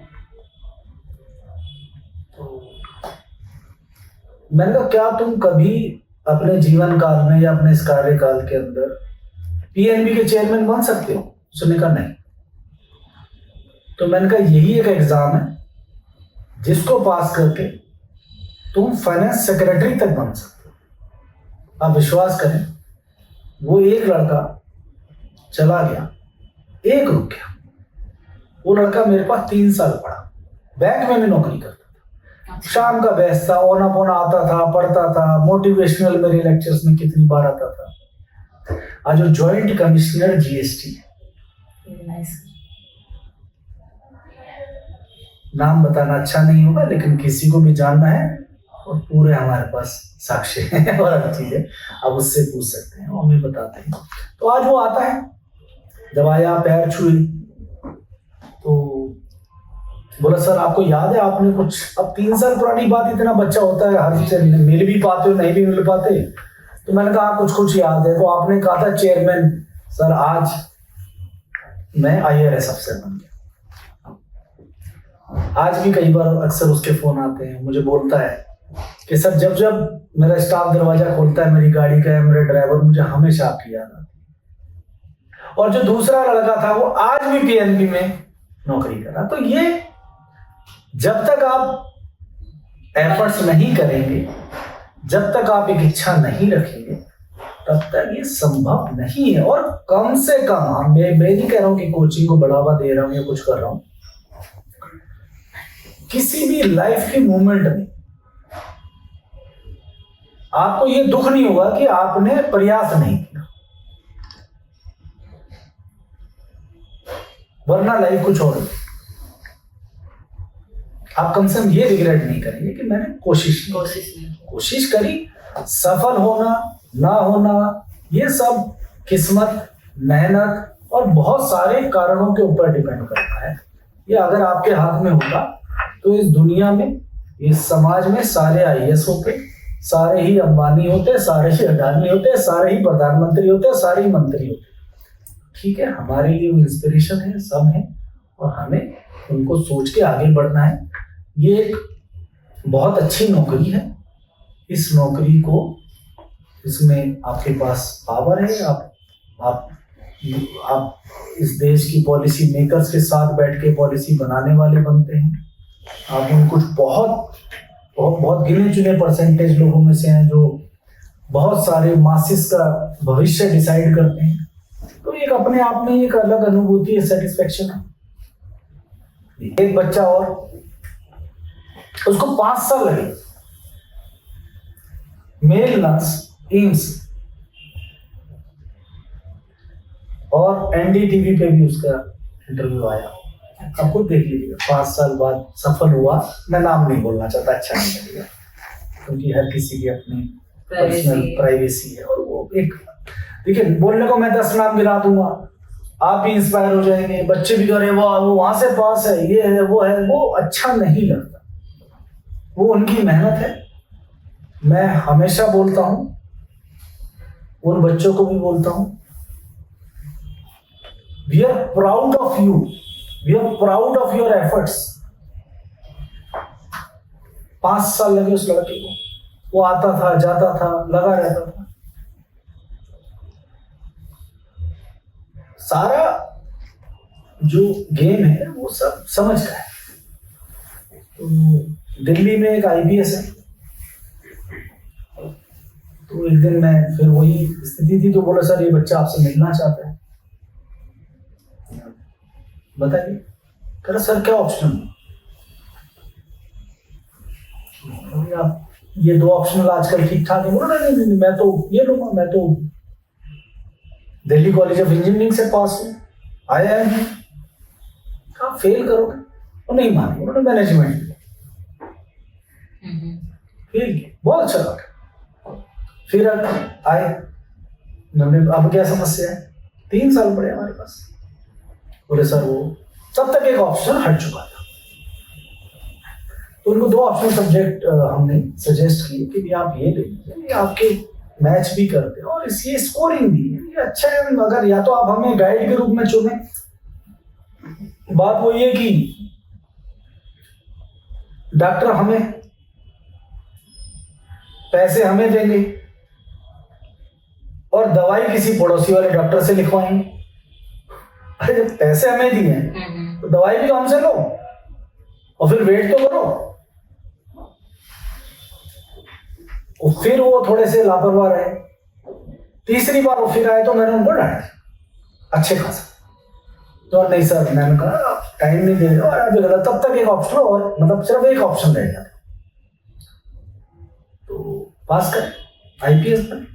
तो मैंने कहा क्या तुम कभी अपने जीवन काल में या अपने इस कार्यकाल के अंदर PNB के चेयरमैन बन सकते हो? उसने कहा नहीं। तो मैंने कहा यही एक एग्जाम है जिसको पास करके तुम फाइनेंस सेक्रेटरी तक बन सकते हो। आप विश्वास करें, वो एक लड़का चला गया, एक रुक गया। वो लड़का मेरे पास 3 साल पढ़ा, बैंक में भी नौकरी करता था, शाम का बैच था, ओना पोना आता था, पढ़ता था, मोटिवेशनल मेरे लेक्चर्स में कितनी बार आता था। आज वो जॉइंट कमिश्नर GST, नाइस। नाम बताना अच्छा नहीं होगा, लेकिन किसी को भी जानना है और पूरे हमारे पास साक्ष्य है और हर चीज है, आप उससे पूछ सकते हैं, वो हमें बताते हैं। तो आज वो आता है, जब आया पैर छुई तो बोला सर आपको याद है आपने कुछ, अब 3 साल पुरानी बात, इतना बच्चा होता है हर से मिल भी पाते हो नहीं भी मिल पाते, तो मैंने कहा कुछ कुछ याद है, तो आपने कहा था चेयरमैन सर आज मैं IAS अफसर बन गया। आज भी कई बार अक्सर उसके फोन आते हैं, मुझे बोलता है कि सर जब जब मेरा स्टाफ दरवाजा खोलता है मेरी गाड़ी का, मेरे ड्राइवर, मुझे हमेशा आपकी याद आती है। और जो दूसरा लड़का था वो आज भी PNB में नौकरी कर रहा। तो ये जब तक आप एफर्ट्स नहीं करेंगे, जब तक आप एक इच्छा नहीं रखेंगे, तब तक ये संभव नहीं है। और कम से कम मैं नहीं कह रहा हूं कि कोचिंग को बढ़ावा दे रहा हूं या कुछ कर रहा हूं, किसी भी लाइफ के मोमेंट में आपको ये दुख नहीं होगा कि आपने प्रयास नहीं किया, वरना लाइफ कुछ और है। आप कम से कम ये रिग्रेट नहीं करेंगे कि मैंने कोशिश करी। सफल होना ना होना ये सब किस्मत, मेहनत और बहुत सारे कारणों के ऊपर डिपेंड करता है। ये अगर आपके हाथ में होता तो इस दुनिया में, इस समाज में सारे IAS होते, सारे ही अंबानी होते, सारे ही अडानी होते, सारे ही प्रधानमंत्री होते, सारे ही मंत्री होते। ठीक है, हमारे लिए वो इंस्पिरेशन है, सब है, और हमें उनको सोच के आगे बढ़ना है। ये एक बहुत अच्छी नौकरी है। इस नौकरी को, इसमें आपके पास पावर है, आप इस देश की पॉलिसी मेकर्स के साथ बैठ के पॉलिसी बनाने वाले बनते हैं। आप उन कुछ बहुत बहुत बहुत गिने चुने परसेंटेज लोगों में से हैं जो बहुत सारे मासिस का भविष्य डिसाइड करते हैं। तो एक अपने आप में एक अलग अनुभूति है, सेटिस्फेक्शन है। एक बच्चा और, उसको 5 साल लगे, मेल नर्स, एम्स, और NDTV पे भी उसका इंटरव्यू आया। आप खुद देख लीजिएगा, 5 साल बाद सफल हुआ। मैं नाम नहीं बोलना चाहता, अच्छा नहीं लगेगा, क्योंकि हर किसी की अपनी पर्सनल प्राइवेसी है। और वो एक, देखिए बोलने को मैं 10 नाम गिरा दूंगा, आप भी इंस्पायर हो जाएंगे, बच्चे भी करें वो वहां से पास है, ये है वो है, वो अच्छा नहीं लगता। वो उनकी मेहनत है। मैं हमेशा बोलता हूं, उन बच्चों को भी बोलता हूं, we are proud of you, we are proud of your efforts. 5 साल लगे उस लड़के को, वो आता था, जाता था, लगा रहता था। सारा जो गेम है वो सब समझ गया है। तो दिल्ली में एक IPS है, तो एक दिन मैं, फिर वही स्थिति थी, तो बोला सर ये बच्चा आपसे मिलना चाहता है, बताइए। कह रहा सर क्या ऑप्शन है? आप ये 2 ऑप्शनल आजकल ठीक ठाक है। बोला नहीं, मैं तो ये लूंगा, मैं तो दिल्ली कॉलेज ऑफ इंजीनियरिंग से पास हूँ, IIM है। आप फेल करोगे? और नहीं माने, उन्होंने मैनेजमेंट फेल। बहुत अच्छा लगा। फिर आए, अब क्या समस्या है? 3 साल पड़े हमारे पास। बोले सर वो, तब तक एक ऑप्शन हट चुका था, तो उनको 2 ऑप्शनल सब्जेक्ट हमने सजेस्ट किए कि आप ये ले लीजिए, ये आपके मैच भी करते हैं और इसकी स्कोरिंग भी है, ये अच्छा है। अगर या तो आप हमें गाइड के रूप में चुने, बात वो ये कि डॉक्टर हमें, पैसे हमें देंगे और दवाई किसी पड़ोसी वाले डॉक्टर से लिखवाएंगे। अरे जब पैसे हमें दिए हैं तो दवाई भी तो हमसे लो और फिर वेट तो करो। और फिर वो थोड़े से लापरवाह रहे। तीसरी बार वो फिर आए तो मैंने उनको डांटा अच्छे खासा। तो नहीं सर, मैंने कहा टाइम नहीं दे रहे और अभी गलत, तब तक एक ऑप्शन और, मतलब सिर्फ एक ऑप्शन रह जाता, तो पास कर IPS पर।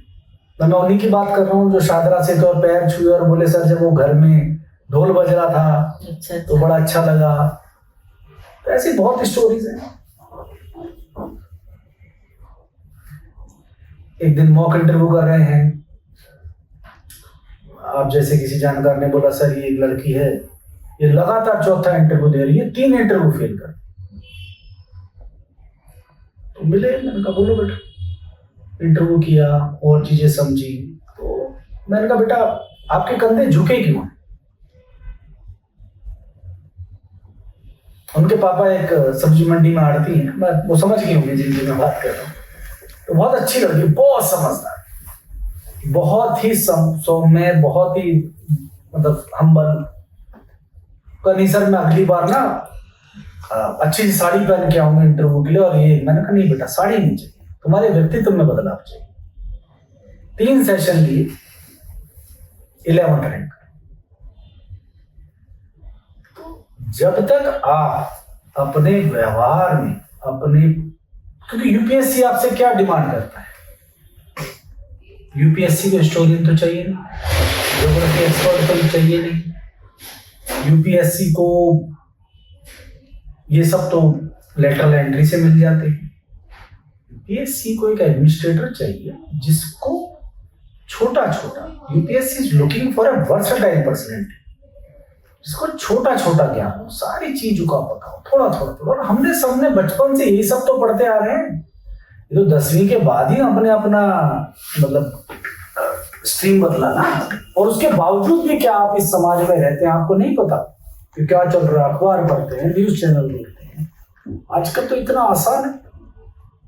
मैं उन्हीं की बात कर रहा हूँ जो शादरा से तो पैर छुए और बोले सर जब वो घर में ढोल बज रहा था अच्छा तो बड़ा अच्छा लगा। तो ऐसी बहुत स्टोरीज हैं। एक दिन मॉक इंटरव्यू कर रहे हैं, आप जैसे किसी जानकार ने बोला सर ये एक लड़की है, ये लगातार चौथा इंटरव्यू दे रही है, 3 इंटरव्यू फेल कर। तो मिले, मैंने कहा बोलो बेटा। इंटरव्यू किया और चीजें समझी। तो मैंने कहा बेटा आपके कंधे झुके क्यों हैं? उनके पापा एक सब्जी मंडी में आड़ती हैं, मैं वो समझ गई होंगी जिनकी मैं बात कर रहा हूँ। तो बहुत अच्छी लड़की, बहुत समझदार, बहुत ही सौम्य, बहुत ही मतलब हम्बल। कहीं सर मैं अगली बार ना अच्छी सी साड़ी पहन के आऊंगा इंटरव्यू के लिए। और ये मैंने कहा नहीं बेटा साड़ी नहीं चाहिए, तुम्हारे व्यक्तित्व में बदलाव चाहिए। 3 सेशन लिए, 11 रैंक। जब तक आप अपने व्यवहार में अपने, क्योंकि यूपीएससी आपसे क्या डिमांड करता है? यूपीएससी को हिस्टोरियन तो चाहिए नहीं, ज्योग्राफी एक्सपर्ट तो चाहिए नहीं, यूपीएससी को ये सब तो लेटरल एंट्री से मिल जाते हैं। यूपीएससी को एक एडमिनिस्ट्रेटर चाहिए जिसको छोटा छोटा, UPSC is looking for a versatile personality, जिसको छोटा छोटा ज्ञान हो, सारी चीजों का पता हो, थोड़ा थोड़ा। और हमने सबने बचपन से यही सब तो पढ़ते आ रहे हैं। ये तो 10वीं के बाद ही हमने अपना मतलब स्ट्रीम बदला ना। और उसके बावजूद भी क्या आप इस समाज में रहते हैं आपको नहीं पता कि क्या चल रहा है? अखबार पढ़ते हैं, न्यूज चैनल देखते हैं। आजकल तो इतना आसान है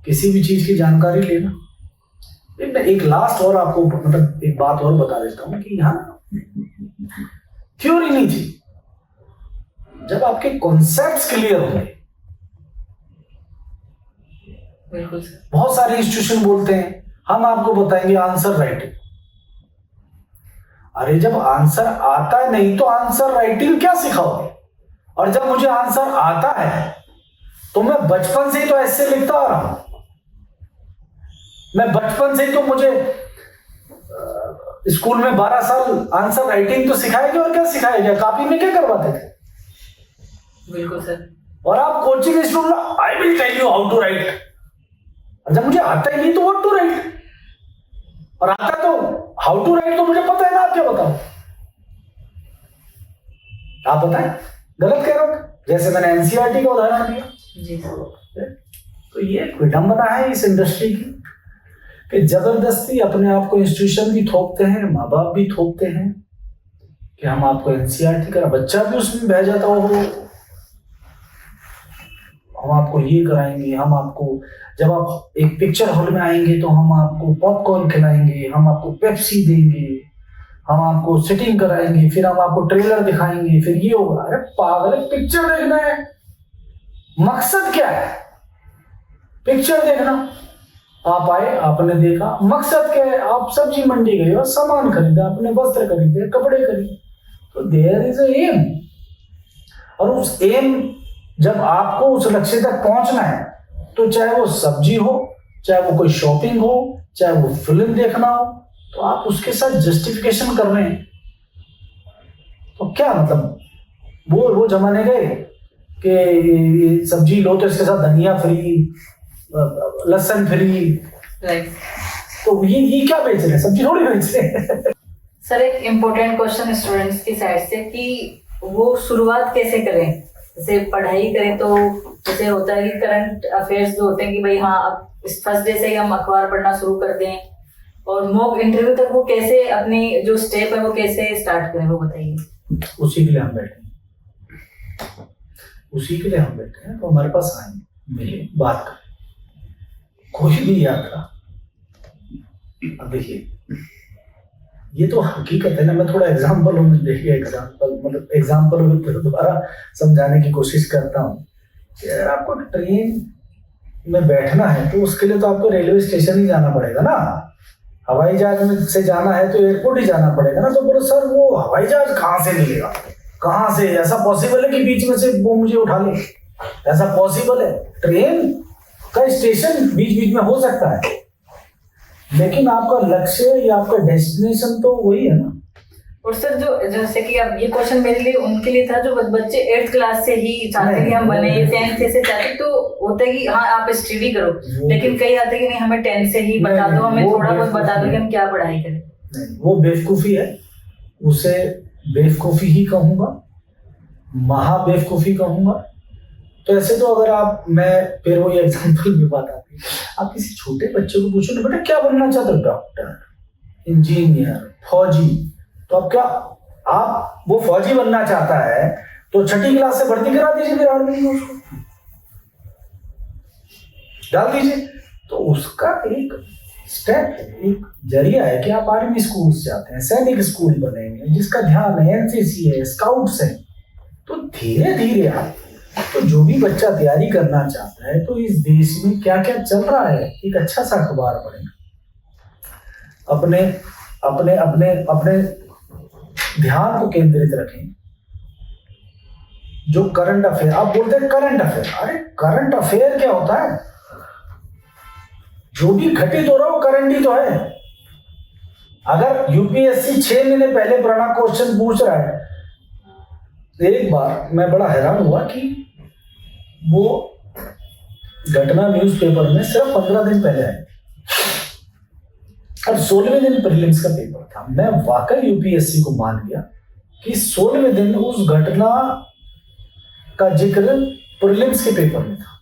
किसी भी चीज की जानकारी लेना। एक लास्ट और आपको मतलब एक बात और बता देता हूँ कि यहाँ थ्योरी नहीं थी, जब आपके कॉन्सेप्ट्स क्लियर होंगे। बिल्कुल। बहुत सारे इंस्टीट्यूशन बोलते हैं हम आपको बताएंगे आंसर राइटिंग। अरे जब आंसर आता है नहीं तो आंसर राइटिंग क्या सिखाओगे? और जब मुझे आंसर आता है तो मैं बचपन से ही तो ऐसे लिखता आ रहा हूं। मैं बचपन से ही तो, मुझे स्कूल में 12 साल आंसर राइटिंग तो सिखाया गया। और क्या सिखाया गया? कॉपी में क्या करवाते थे? बिल्कुल सर। और आप कोचिंग इंस्टीट्यूट में I will tell you how to write. जब मुझे आता ही नहीं तो व्हाट टू राइट? और आता तो हाउ टू राइट तो मुझे पता है ना, आप क्या बताओ? आप बताएं, गलत कह रहा हूं? जैसे मैंने एनसीईआरटी का उदाहरण दिया जी। तो ये एक विडंबना है इस इंडस्ट्री की कि जबरदस्ती अपने आप को इंस्टीट्यूशन भी थोपते हैं, माँ बाप भी थोपते हैं कि हम आपको एनसीईआरटी करा, बच्चा भी उसमें बह जाता हो, हम आपको ये कराएंगे, हम आपको, जब आप एक पिक्चर हॉल में आएंगे तो हम आपको पॉपकॉर्न खिलाएंगे, हम आपको पेप्सी देंगे, हम आपको सिटिंग कराएंगे, फिर हम आपको ट्रेलर दिखाएंगे, फिर ये होगा। अरे पागल है, पिक्चर देखना है, मकसद क्या है? पिक्चर देखना, आप आए, आपने देखा, मकसद क्या है? आप सब्जी मंडी गए और सामान खरीदा, अपने वस्त्र खरीदे, कपड़े खरीदे, तो देयर इज अ एम। और उस एम, जब आपको उस लक्ष्य तक पहुंचना है तो चाहे वो सब्जी हो, चाहे वो कोई शॉपिंग हो, चाहे वो फिल्म देखना हो, तो आप उसके साथ जस्टिफिकेशन कर रहे हैं। तो क्या मतलब वो जमाने गए कि सब्जी लो तो इसके साथ धनिया फ्री, लहसुन फ्री, राइट। तो ये क्या बेच रहे हैं? सब्जी थोड़ी बेच रहे हैं। सर एक इम्पोर्टेंट क्वेश्चन स्टूडेंट्स की साइड से कि वो शुरुआत कैसे करें? जैसे पढ़ाई करें तो जैसे होता है कि करंट अफेयर्स जो होते हैं कि भाई हाँ अब इस फर्स्ट डे से ही हम अखबार पढ़ना शुरू कर दें, और मॉक इंटरव्यू तक वो कैसे अपनी जो स्टेप है वो कैसे स्टार्ट करें, वो बताइए। उसी के लिए हम बैठे हैं, उसी के लिए हम बैठे हैं। तो हमारे पास आए, मिले, बात करें, कोई भी यात्रा। अब देखिए ये तो हकीकत है ना। मैं थोड़ा एग्जाम्पल देखिए, एग्जाम्पल दोबारा समझाने की कोशिश करता हूँ कि अगर आपको ट्रेन में बैठना है तो उसके लिए तो आपको रेलवे स्टेशन ही जाना पड़ेगा ना। हवाई जहाज में से जाना है तो एयरपोर्ट ही जाना पड़ेगा ना। तो बोलो सर वो हवाई जहाज कहाँ से मिलेगा? कहाँ से? ऐसा पॉसिबल है कि बीच में से वो मुझे उठा ले? ऐसा पॉसिबल है? ट्रेन का स्टेशन बीच बीच में हो सकता है, लेकिन आपका लक्ष्य या आपका डेस्टिनेशन तो वही है ना। और सर जो जैसे कि अब ये क्वेश्चन मेरे लिए उनके लिए था जो बच्चे 8th क्लास से ही चाहते कि हम बने, 10th से चाहते, तो होता है कि हाँ आप स्टडी करो, लेकिन कई आते हैं कि नहीं हमें 10th से ही बता दो, हमें थोड़ा बहुत बता दो कि हम क्या पढ़ाई करें। नहीं, वो बेवकूफ़ी है, उसे बेवकूफ़ी ही कहूँगा, महा बेवकूफ़ी कहूँगा। तो ऐसे तो अगर आप, मैं फिर वही एग्जाम्पल भी बात आती है, आप किसी छोटे बच्चे को पूछो ना बेटा क्या बनना चाहते हो, डॉक्टर, इंजीनियर, फौजी, तो अब क्या आप, वो फौजी बनना चाहता है तो 6ठी क्लास से भर्ती करा दीजिए फिर आर्मी में, उसको डाल दीजिए, तो उसका एक स्टेप, एक जरिया है कि आप आर्मी स्कूल से आते हैं, सैनिक स्कूल बनेंगे जिसका ध्यान है, एनसीसी है, स्काउट्स है, तो धीरे धीरे आप, तो जो भी बच्चा तैयारी करना चाहता है तो इस देश में क्या क्या चल रहा है, एक अच्छा सा अखबार पढ़ें, अपने अपने अपने अपने ध्यान को केंद्रित रखें। जो करंट अफेयर, आप बोलते हैं करंट अफेयर, अरे करंट अफेयर क्या होता है, जो भी घटित हो रहा है वो करंट ही तो है। अगर यूपीएससी 6 महीने पहले पुराना क्वेश्चन पूछ रहा है, एक बार मैं बड़ा हैरान हुआ कि वो घटना न्यूज़पेपर में सिर्फ 15 दिन पहले आई और 16वें दिन प्रीलिम्स का पेपर था। मैं वाकई यूपीएससी को मान गया कि 16वें दिन उस घटना का जिक्र प्रीलिम्स के पेपर में था।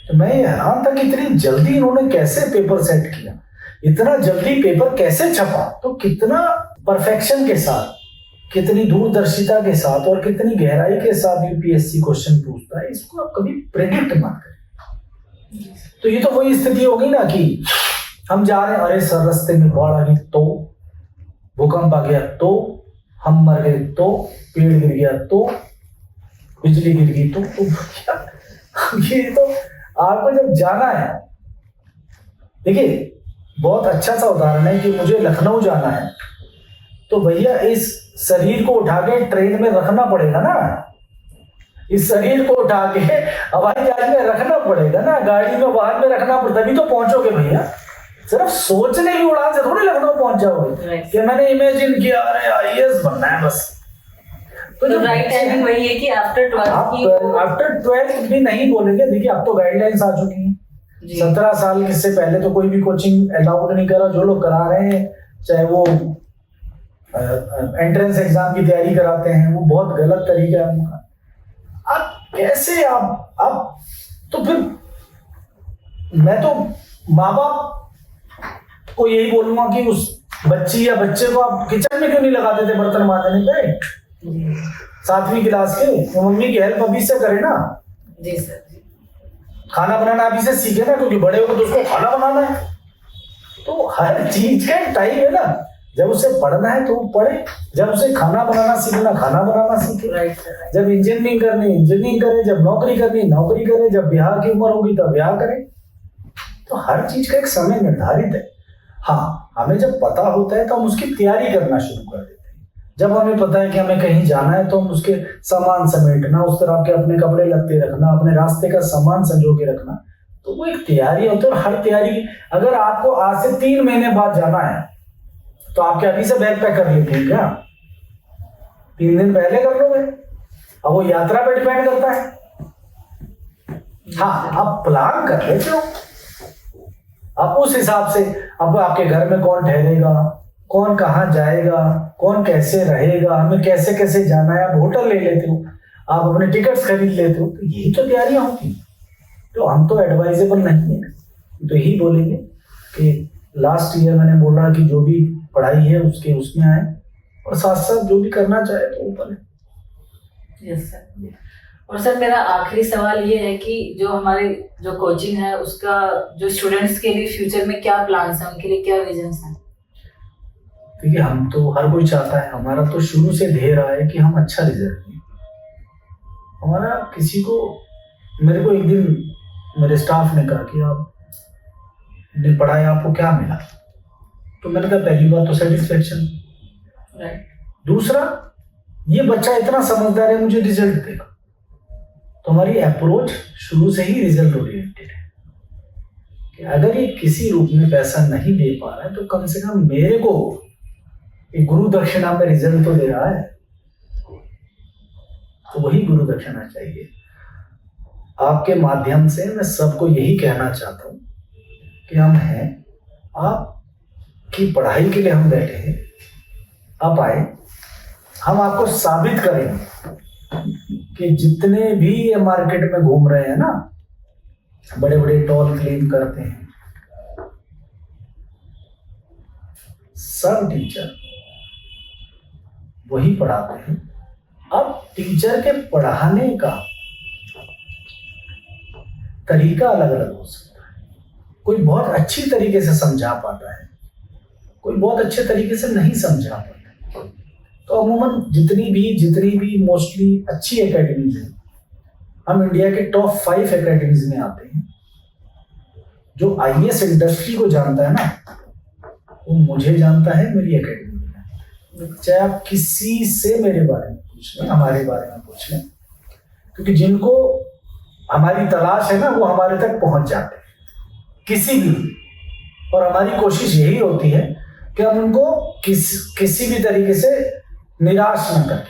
तो मैं हैरान था कि इतनी जल्दी इन्होंने कैसे पेपर सेट किया, इतना जल्दी पेपर कैसे छपा, तो कितना परफेक्शन के साथ, कितनी दूरदर्शिता के साथ और कितनी गहराई के साथ यूपीएससी क्वेश्चन पूछता है, इसको आप कभी प्रेडिक्ट मत करें। तो ये तो वही स्थिति होगी ना कि हम जा रहे हैं, अरे सर रास्ते में बाढ़ आ गई तो, भूकंप आ गया तो, हम मर गए तो, पेड़ गिर गया तो, बिजली गिर गई तो ये तो आपको जब जाना है, देखिए बहुत अच्छा सा उदाहरण है कि मुझे लखनऊ जाना है तो भैया इस शरीर को उठा के ट्रेन में रखना पड़ेगा ना, इस शरीर को उठा के हवाई जहाज में रखना पड़ेगा ना, गाड़ी में वाहन में रखना पड़ेगा, तभी तो पहुंचोगे भैया। सिर्फ सोचने की उड़ान से थोड़ी लखनऊ पहुंच जाओगे कि मैंने इमेजिन किया अरे आईएएस बनना है बस। तो राइट टाइमिंग वही है कि आफ्टर 12th भी नहीं बोलेंगे। देखिए अब तो गाइडलाइंस आ चुकी हैं, 17 साल से पहले तो कोई भी कोचिंग अलाउड नहीं करा। जो लोग करा रहे हैं, चाहे वो एंट्रेंस एग्जाम की तैयारी कराते हैं, वो बहुत गलत तरीका है उनका। आप कैसे आप तो फिर मैं तो माँ बाप को यही बोलूंगा कि उस बच्ची या बच्चे को आप किचन में क्यों नहीं लगाते थे बर्तन मांजने पे 7वीं क्लास के, तो मम्मी की हेल्प अभी से करे ना। जी सर, खाना बनाना अभी से सीखे ना, क्योंकि बड़े होकर तो उसको खाना बनाना है। तो हर चीज का टाइम है ना, जब उसे पढ़ना है तो वो पढ़े, जब उसे खाना बनाना सीखना खाना बनाना सीखे, जब इंजीनियरिंग करनी इंजीनियरिंग करे, जब नौकरी करनी नौकरी करे, जब ब्याह की उम्र होगी तब ब्याह करे। तो हर चीज का एक समय निर्धारित है। हाँ, हमें जब पता होता है तो हम उसकी तैयारी करना शुरू कर देते हैं। जब हमें पता है कि हमें कहीं जाना है तो हम उसके सामान समेटना, उस तरह के अपने कपड़े लत्ते रखना, अपने रास्ते का सामान संजो के रखना, तो वो एक तैयारी होती है। और हर तैयारी, अगर आपको आज से 3 महीने बाद जाना है तो आप क्या अभी से बैग पैक कर लेते हैं क्या? 3 दिन पहले कर लोगे। अब वो यात्रा पे डिपेंड करता है। हाँ, आप प्लान कर लेते हो, आप उस हिसाब से, अब आपके घर में कौन ठहरेगा, कौन कहाँ जाएगा, कौन कैसे रहेगा, हमें कैसे कैसे जाना है, आप होटल ले लेते हो, आप अपने टिकट्स खरीद लेते हो। तो यही तो तैयारियां होती। तो हम तो एडवाइजेबल नहीं है, तो यही बोलेंगे कि लास्ट ईयर मैंने बोला कि जो भी पढ़ाई है उसके उसमें आए, और साथ साथ जो भी करना चाहे तो ऊपर है। Yes sir. और सर मेरा आखिरी सवाल ये है कि जो हमारे जो कोचिंग है उसका जो स्टूडेंट्स के लिए फ्यूचर में क्या प्लान्स हैं, उनके लिए क्या विजन्स हैं? देखिए, हम तो, हर कोई चाहता है, हमारा तो शुरू से ध्येय रहा है कि हम अच्छा रिजल्ट दें। हमारा किसी को, मेरे को एक दिन मेरे स्टाफ ने कहा कि आपने पढ़ाया, आपको क्या मिला? तो मैंने कहा पहली बात तो सेटिस्फेक्शन, दूसरा ये बच्चा इतना समझदार है, मुझे रिजल्ट देगा। तो हमारी अप्रोच शुरू से ही रिजल्ट ओरिएंटेड है कि अगर ये किसी रूप में पैसा नहीं दे पा रहा है तो कम से कम मेरे को कि गुरु दक्षिणा में रिजल्ट तो दे रहा है, तो वही गुरु दक्षिणा चाहिए। आपके माध्यम से मैं सबको यही कहना चाहता हूँ कि हम हैं, आपकी पढ़ाई के लिए हम बैठे हैं, आप आए, हम आपको साबित करेंगे कि जितने भी ये मार्केट में घूम रहे हैं ना, बड़े बड़े टॉल क्लेम करते हैं, सब टीचर वही पढ़ाते हैं। अब टीचर के पढ़ाने का तरीका अलग अलग हो सकता है। कोई बहुत अच्छी तरीके से समझा पाता है, कोई बहुत अच्छे तरीके से नहीं समझा पाता। तो अमूमन जितनी भी मोस्टली अच्छी एकेडमीज हैं, हम इंडिया के टॉप 5 एकेडमीज में आते हैं। जो आईएएस इंडस्ट्री को जानता है ना, वो मुझे जानता है, मेरी एकेडमी में। चाहे आप किसी से मेरे बारे में पूछ लें, हमारे बारे में पूछ लें, क्योंकि जिनको हमारी तलाश है ना, वो हमारे तक पहुंच जाते हैं किसी भी। और हमारी कोशिश यही होती है कि हम उनको किसी भी तरीके से निराश न करें।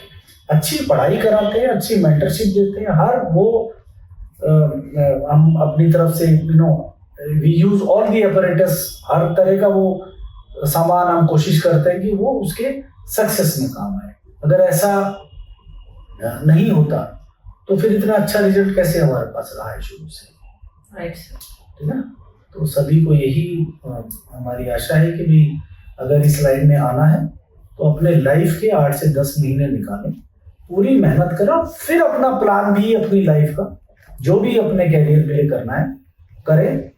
अच्छी पढ़ाई कराते हैं, अच्छी मेंटरशिप देते हैं, हर वो हम अपनी तरफ से we use all the apparatus, हर तरह का वो सामान हम कोशिश करते हैं कि वो उसके सक्सेस में काम आए। अगर ऐसा नहीं होता तो फिर इतना अच्छा रिजल्ट कैसे हमारे पास रहा है शुरू से, राइट सर। ठीक है। तो सभी को यही हमारी आशा है कि भी अगर इस लाइन में आना है तो अपने लाइफ के 8 से 10 महीने निकालें, पूरी मेहनत करो, फिर अपना प्लान भी अपनी लाइफ का जो भी अपने कैरियर के लिए करना है करें।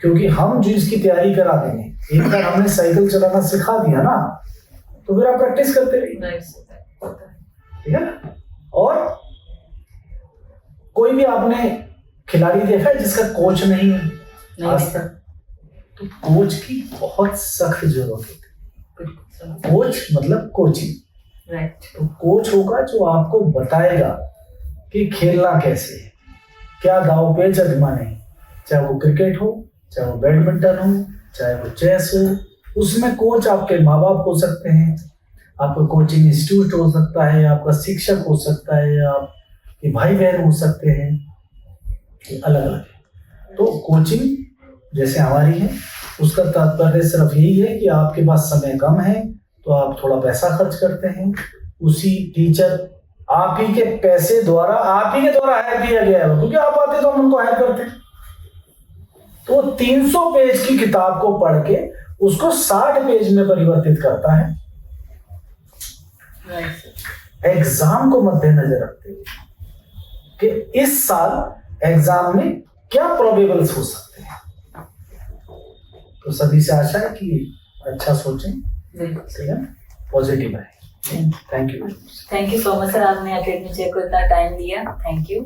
क्योंकि हम जो इसकी तैयारी करा देंगे, एक बार हमने साइकिल चलाना सिखा दिया ना, तो फिर आप प्रैक्टिस करते रहिए, ठीक है ना। और कोई भी आपने खिलाड़ी देखा है जिसका कोच नहीं है आज तक? तो कोच की बहुत सख्त जरूरत होती है। कोच मतलब कोचिंग, राइट। तो कोच होगा जो आपको बताएगा कि खेलना कैसे है, क्या दाव पेच आजमाने हैं, चाहे वो क्रिकेट हो, चाहे वो बैडमिंटन हो, चाहे वो चेस हो। उसमें कोच आपके माँ बाप हो सकते हैं, आपका कोचिंग इंस्टीट्यूट हो सकता है, आपका शिक्षक हो सकता है, आपके भाई बहन हो सकते हैं, अलग अलग है। तो कोचिंग जैसे हमारी है, उसका तात्पर्य सिर्फ यही है कि आपके पास समय कम है तो आप थोड़ा पैसा खर्च करते हैं, उसी टीचर आप ही के पैसे द्वारा, आप ही के द्वारा हायर किया गया है, क्योंकि आप आते तो हम उनको हायर करते हैं। तो 300 पेज की किताब को पढ़ के उसको 60 पेज में परिवर्तित करता है, एग्जाम को मद्देनजर रखते हुए कि इस साल एग्जाम में क्या प्रोबेबल्स हो सकते हैं। तो सभी से आशा है कि अच्छा सोचें, ठीक है, पॉजिटिव है। Thank you so much sir, आपने एकेडमी चेक को इतना टाइम दिया, थैंक यू।